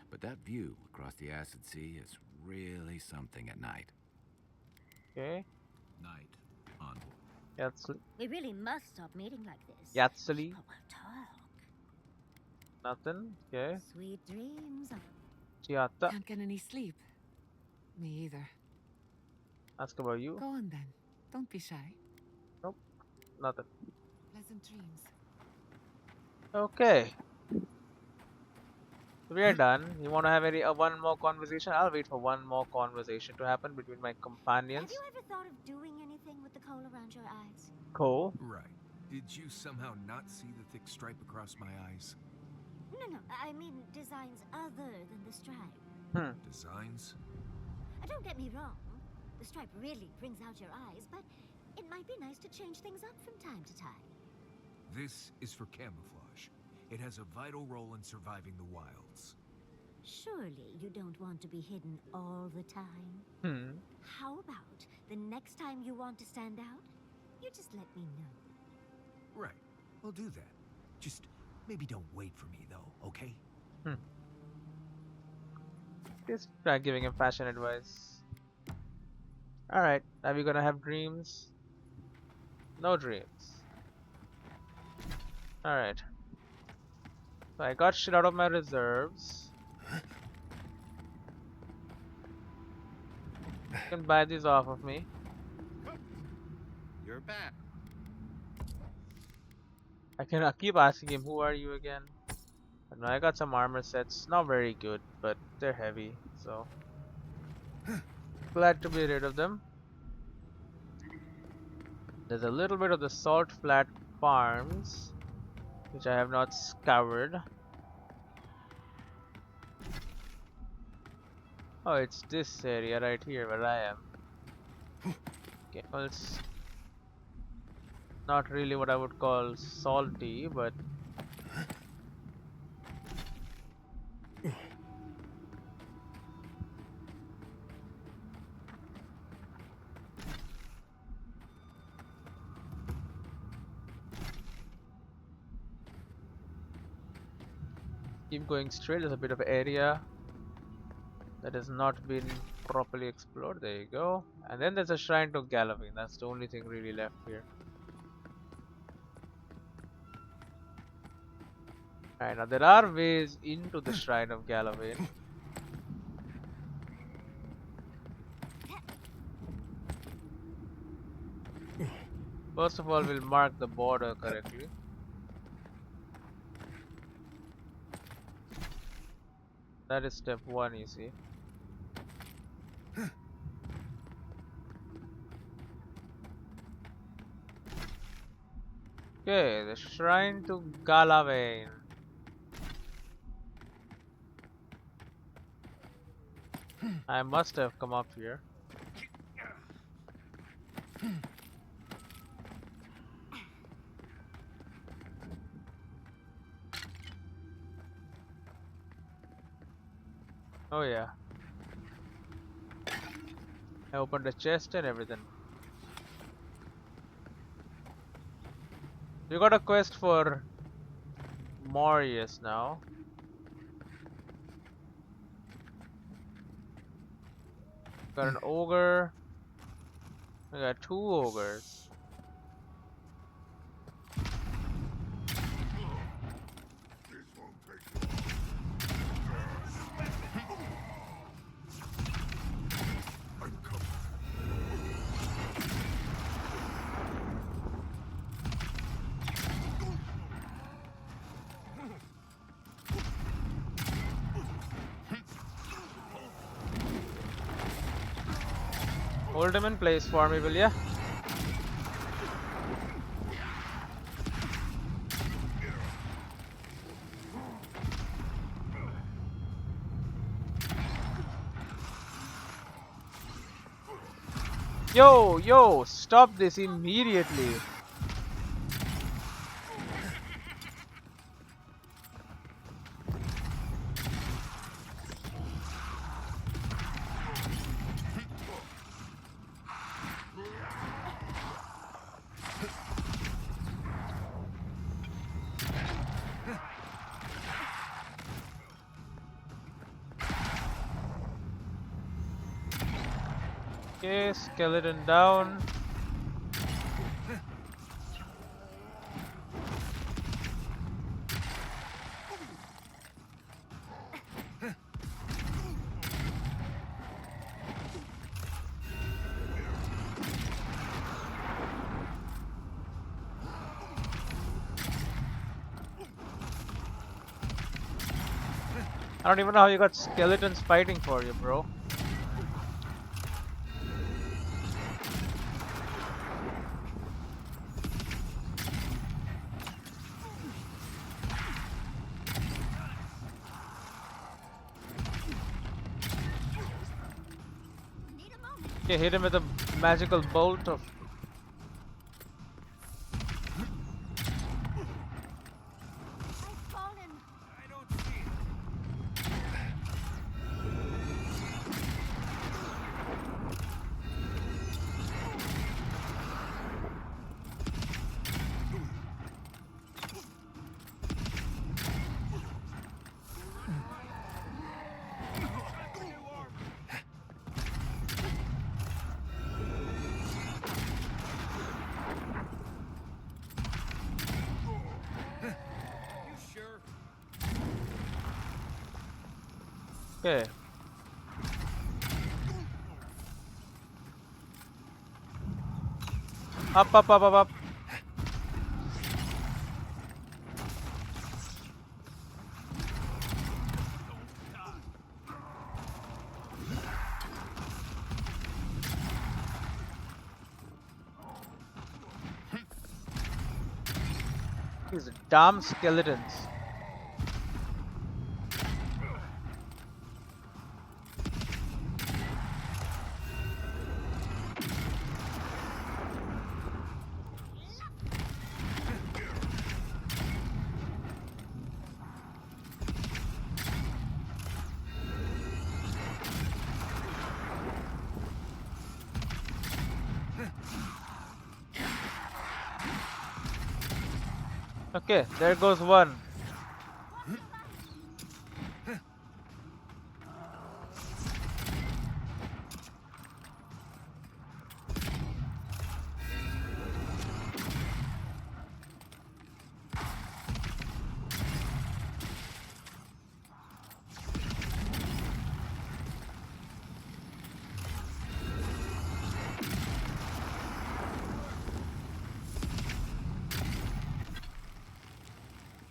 but that view across the Acid Sea is really something at night. Okay. Night, Envoy. Yatsli. We really must stop meeting like this. Yatsli. People will talk. Nothing. Okay. Sweet dreams. Chiata. Can't get any sleep. Me either. Ask about you. Go on then. Don't be shy. Nothing. Pleasant dreams. Okay. We are done. You want to have one more conversation? I'll wait for one more conversation to happen between my Have companions. you ever thought of doing anything with the coal around your eyes? Cool. Right. Did you somehow not see the thick stripe across my eyes? No, I mean designs other than the stripe. Designs? Don't get me wrong. The stripe really brings out your eyes, but it might be nice to change things up from time to time. This is for camouflage. It has a vital role in surviving the wilds. Surely you don't want to be hidden all the time. How about the next time you want to stand out, you just let me know. Right. I'll do that. Just maybe don't wait for me, though, okay? Just try giving him fashion advice. Alright, are we gonna have dreams? No dreams. Alright. So I got shit out of my reserves. You can buy these off of me. You're back. I can keep asking him, who are you again? But no, I got some armor sets. Not very good, but they're heavy, so glad to be rid of them. There's a little bit of the salt flat farms, which I have not scoured. Oh, it's this area right here where I am. Okay, well, it's not really what I would call salty, but keep going straight. There's a bit of area that has not been properly explored. There you go. And then there's a shrine to Galavine. That's the only thing really left here. Alright, now there are ways into the shrine of Galavine. First of all, we'll mark the border correctly. That is step 1, you see. Okay, the shrine to Galavain. I must have come up here. Oh yeah. I opened the chest and everything. We got a quest for Marius now. Got an ogre. We got 2 ogres. Hold him in place for me, will ya? Yo, stop this immediately. Okay, skeleton down. I don't even know how you got skeletons fighting for you, bro. Okay, hit him with a magical bolt of... I've fallen. I don't see it. You sure? Okay. Up. These damn skeletons. Okay, there goes one.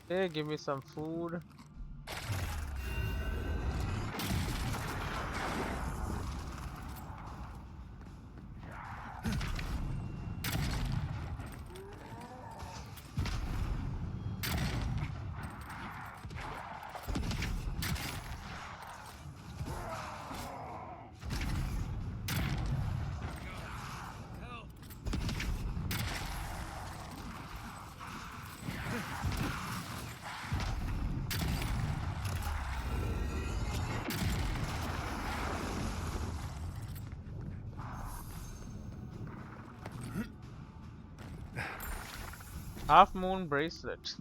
Okay, give me some food. Half moon bracelet.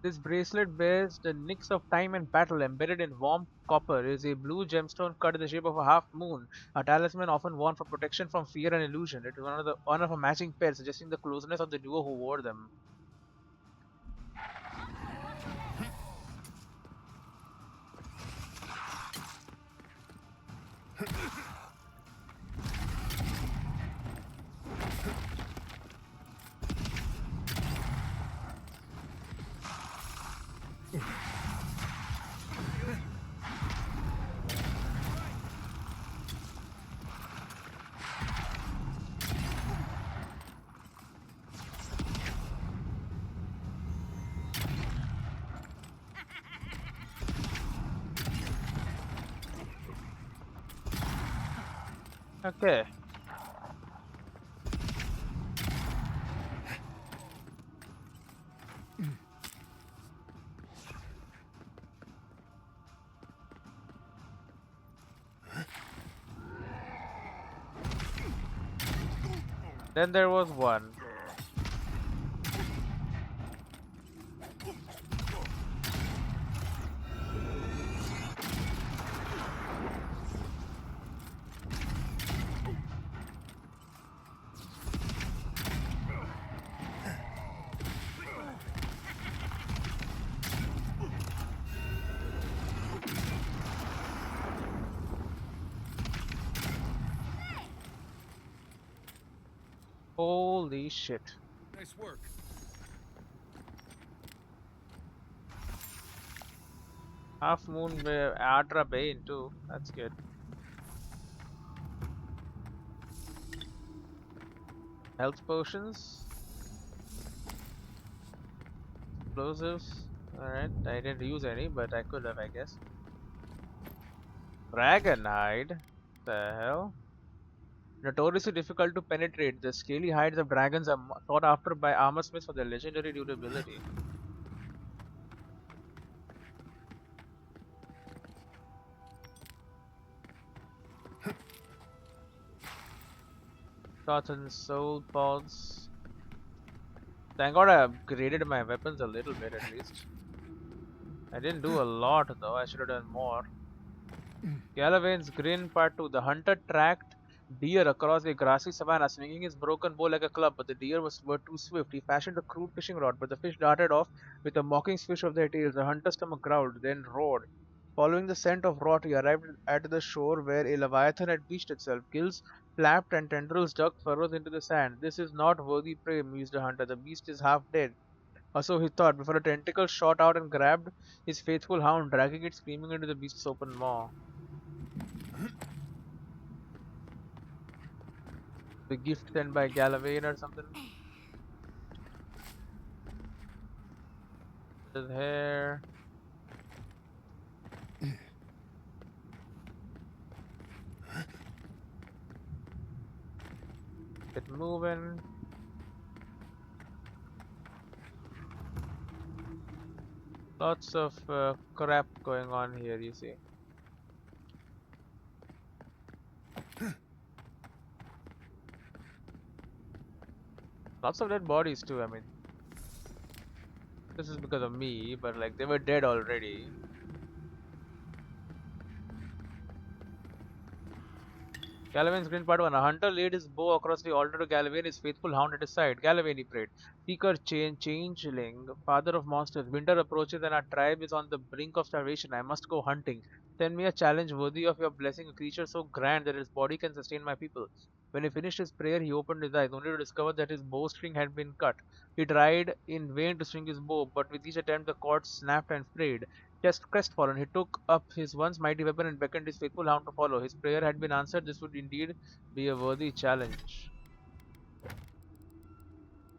This bracelet bears the nicks of time and battle embedded in warm copper. It is a blue gemstone cut in the shape of a half moon, a talisman often worn for protection from fear and illusion. It is one of a matching pair, suggesting the closeness of the duo who wore them. Okay. Then there was one. Holy shit. Nice work. Half moon Aedyr Bane too. That's good. Health potions. Explosives. Alright, I didn't use any, but I could have, I guess. Dragon hide? The hell? Notoriously difficult to penetrate, the scaly hides of dragons are sought after by armor smiths for their legendary durability. Thoughts and soul pods. Thank god I upgraded my weapons a little bit at least. I didn't do a lot though, I should have done more. Galawain's Grin Part 2. The hunter tracked deer across a grassy savanna, swinging his broken bow like a club, but the deer were too swift. He fashioned a crude fishing rod, but the fish darted off with a mocking swish of their tails. The hunter's stomach growled, then roared. Following the scent of rot, he arrived at the shore where a leviathan had beached itself. Gills flapped and tendrils dug furrows into the sand. This is not worthy prey, mused the hunter. The beast is half dead. Or so he thought, before a tentacle shot out and grabbed his faithful hound, dragging it screaming into the beast's open maw. The gift sent by Galawain or something. His hair. Get moving. Lots of crap going on here, you see. Lots of dead bodies too, I mean. This is because of me, but like they were dead already. Galawain's Green Part 1. A hunter laid his bow across the altar to Galawain, his faithful hound at his side. Galawain, he prayed. Seeker, changeling, father of monsters. Winter approaches and our tribe is on the brink of starvation. I must go hunting. Send me a challenge worthy of your blessing, a creature so grand that its body can sustain my people. When he finished his prayer, he opened his eyes, only to discover that his bowstring had been cut. He tried in vain to string his bow, but with each attempt the cord snapped and frayed. Just crestfallen, he took up his once mighty weapon and beckoned his faithful hound to follow. His prayer had been answered. This would indeed be a worthy challenge.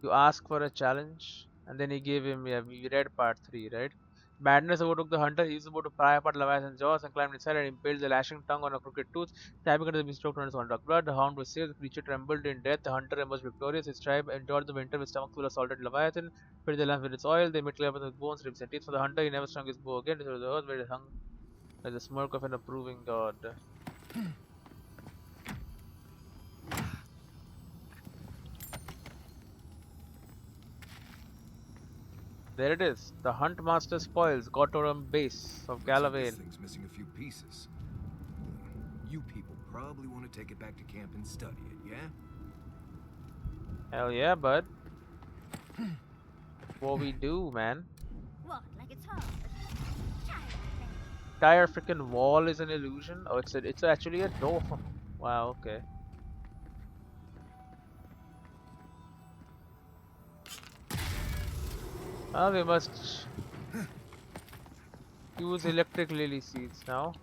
You ask for a challenge, and then he gave him. Yeah, we read part 3, right? Madness overtook the hunter. He used the bow to pry apart Leviathan's jaws and climbed inside and impaled the lashing tongue on a crooked tooth, stabbing into the beast throat on his own dark blood. The hound was saved. The creature trembled in death. The hunter emerged victorious. His tribe endured the winter with stomach full of salted Leviathan. Filled the lamps with its oil. They made clear with bones, ribs, and teeth. For the hunter, he never strung his bow again. It was the earth where it hung like the smirk of an approving god. There it is. The Huntmaster spoils Gotorum base of Looks like this Galavain. thing's missing a few pieces. You people probably want to take it back to camp and study it, yeah? Hell yeah, bud. What we do, man. What, like it's hard? Child play. Entire freaking wall is an illusion. Oh, it's actually a door. Wow. Okay. Ah, we must use electric lily seeds now.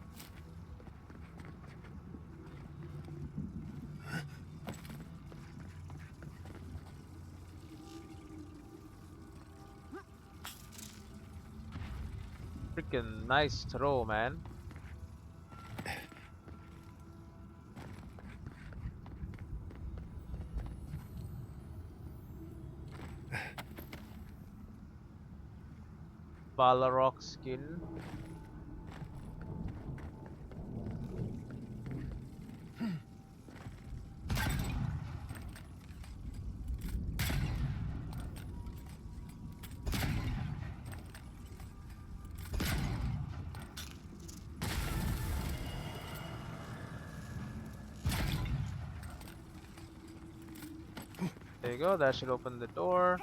Freaking nice throw, man. Balrog skin. There you go, that should open the door.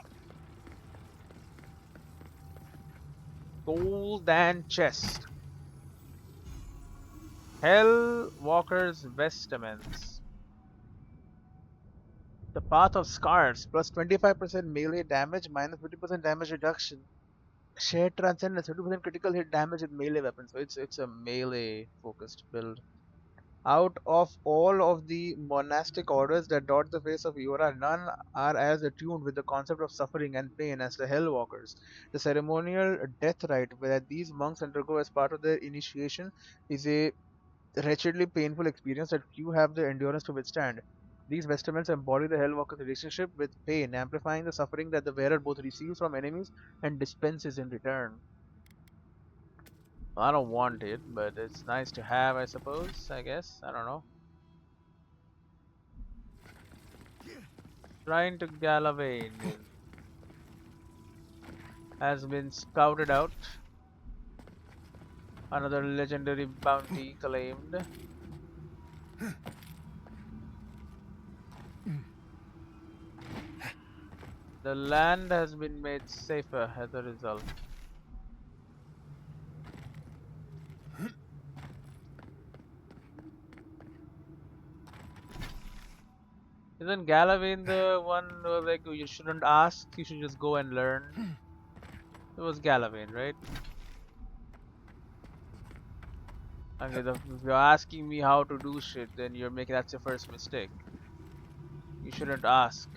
Golden chest. Hellwalker's vestments. The Path of Scars, plus 25% melee damage, minus 50% damage reduction. Shared Transcendence, 50% critical hit damage with melee weapons. So it's a melee focused build. Out of all of the monastic orders that dot the face of Eora, none are as attuned with the concept of suffering and pain as the Hellwalkers. The ceremonial death rite that these monks undergo as part of their initiation is a wretchedly painful experience that few have the endurance to withstand. These vestments embody the Hellwalker's relationship with pain, amplifying the suffering that the wearer both receives from enemies and dispenses in return. I don't want it, but it's nice to have, I suppose, I guess. I don't know. Trying to Galavain has been scouted out. Another legendary bounty claimed. The land has been made safer as a result. Isn't Galavain the one who was like you shouldn't ask, you should just go and learn? It was Galavain, right? Okay, if you're asking me how to do shit, then you're making that's your first mistake. You shouldn't ask.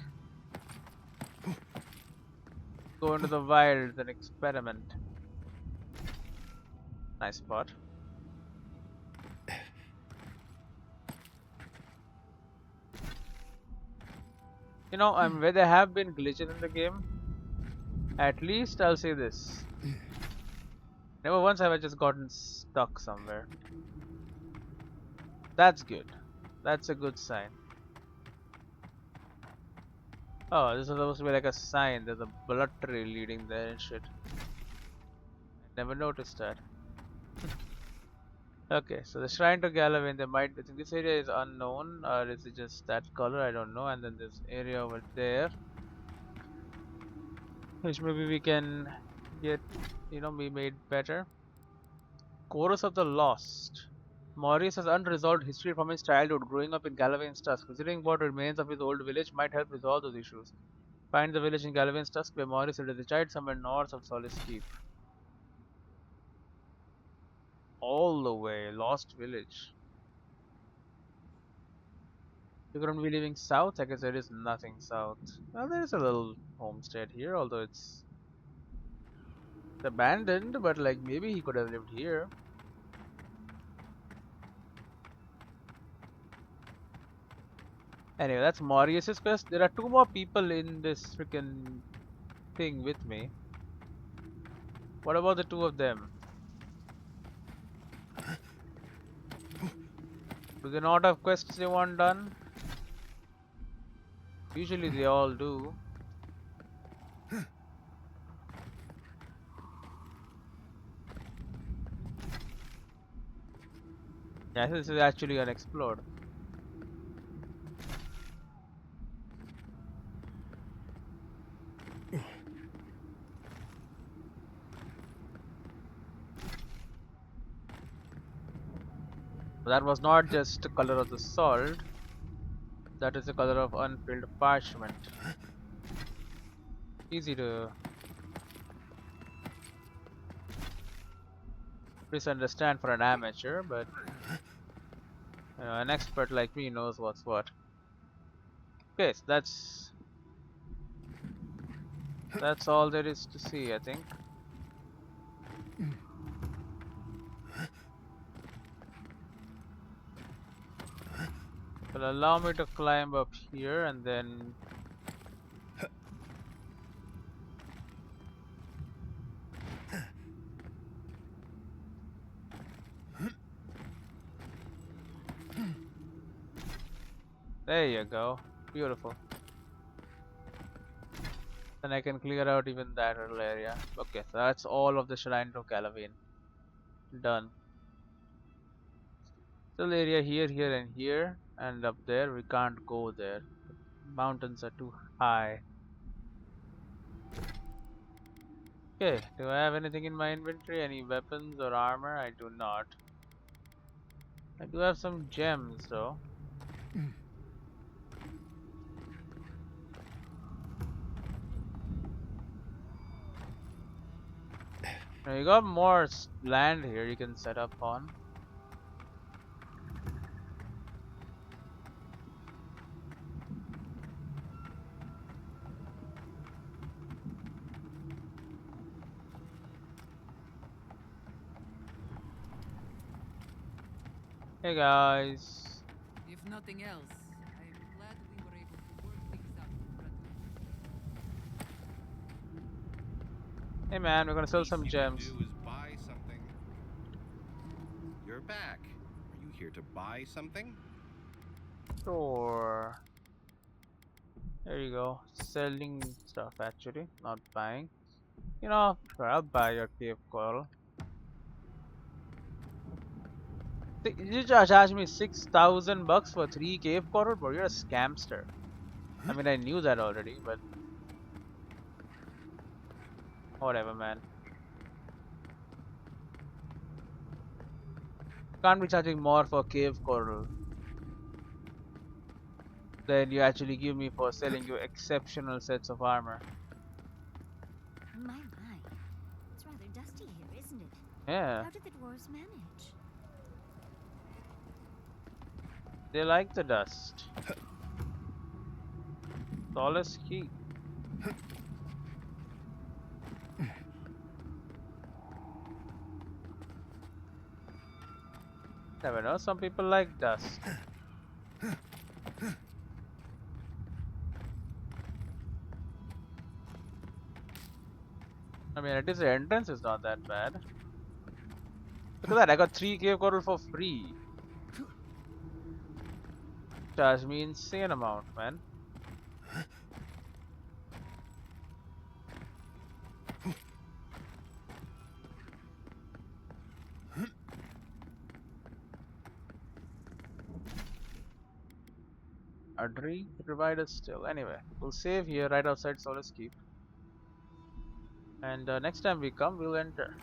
Go into the wilds and experiment. Nice spot. You know, where there have been glitches in the game, at least I'll say this. Never once have I just gotten stuck somewhere. That's good. That's a good sign. Oh, this is supposed to be like a sign. There's a blood trail leading there and shit. I never noticed that. Okay, so the Shrine to Galavain, there might be, I think this area is unknown, or is it just that color? I don't know. And then there's area over there, which maybe we can get, be made better. Chorus of the Lost. Maurice has unresolved history from his childhood, growing up in Galavain's Tusk. Visiting what remains of his old village might help resolve those issues. Find the village in Galavain's Tusk where Maurice lived as a child, somewhere north of Solace Keep. All the way, Lost Village. You're going to be living south? I guess there is nothing south. Well, there is a little homestead here, although it's abandoned, but like maybe he could have lived here. Anyway, that's Marius's quest. There are two more people in this freaking thing with me. What about the two of them? Do they not have quests they want done? Usually they all do. Yeah, this is actually unexplored. That was not just the color of the salt, that is the color of unfilled parchment. Easy to misunderstand for an amateur, but an expert like me knows what's what. Okay, so that's all there is to see, I think. Will allow me to climb up here and then there you go. Beautiful. Then I can clear out even that little area. Okay, so that's all of the Shrine to Calavine. Done. Still area here, here and here. And up there, we can't go there. Mountains are too high. Okay, do I have anything in my inventory? Any weapons or armor? I do not. I do have some gems though. Now you got more land here you can set up on. Hey guys. If nothing else, I'm glad we were able to work things out with Brother. Hey man, we're gonna sell Least some you can gems. do is buy something. You're back. Are you here to buy something? Sure. There you go. Selling stuff actually, not buying. You know, sure, I'll buy your cave coral. You just charged me 6,000 bucks for 3 cave coral, bro. You're a scamster. I mean, I knew that already, but whatever, man. Can't be charging more for cave coral than you actually give me for selling you exceptional sets of armor. My, it's rather dusty here, isn't it? Yeah, How did the dwarves manage? they like the dust. Solace key. Never know, some people like dust. I mean, at least the entrance is not that bad. Look at that, I got 3 cave coral for free. Charge me insane amount, man. Aedyr provide us still. Anyway, we'll save here right outside Solace Keep. And next time we come, we'll enter.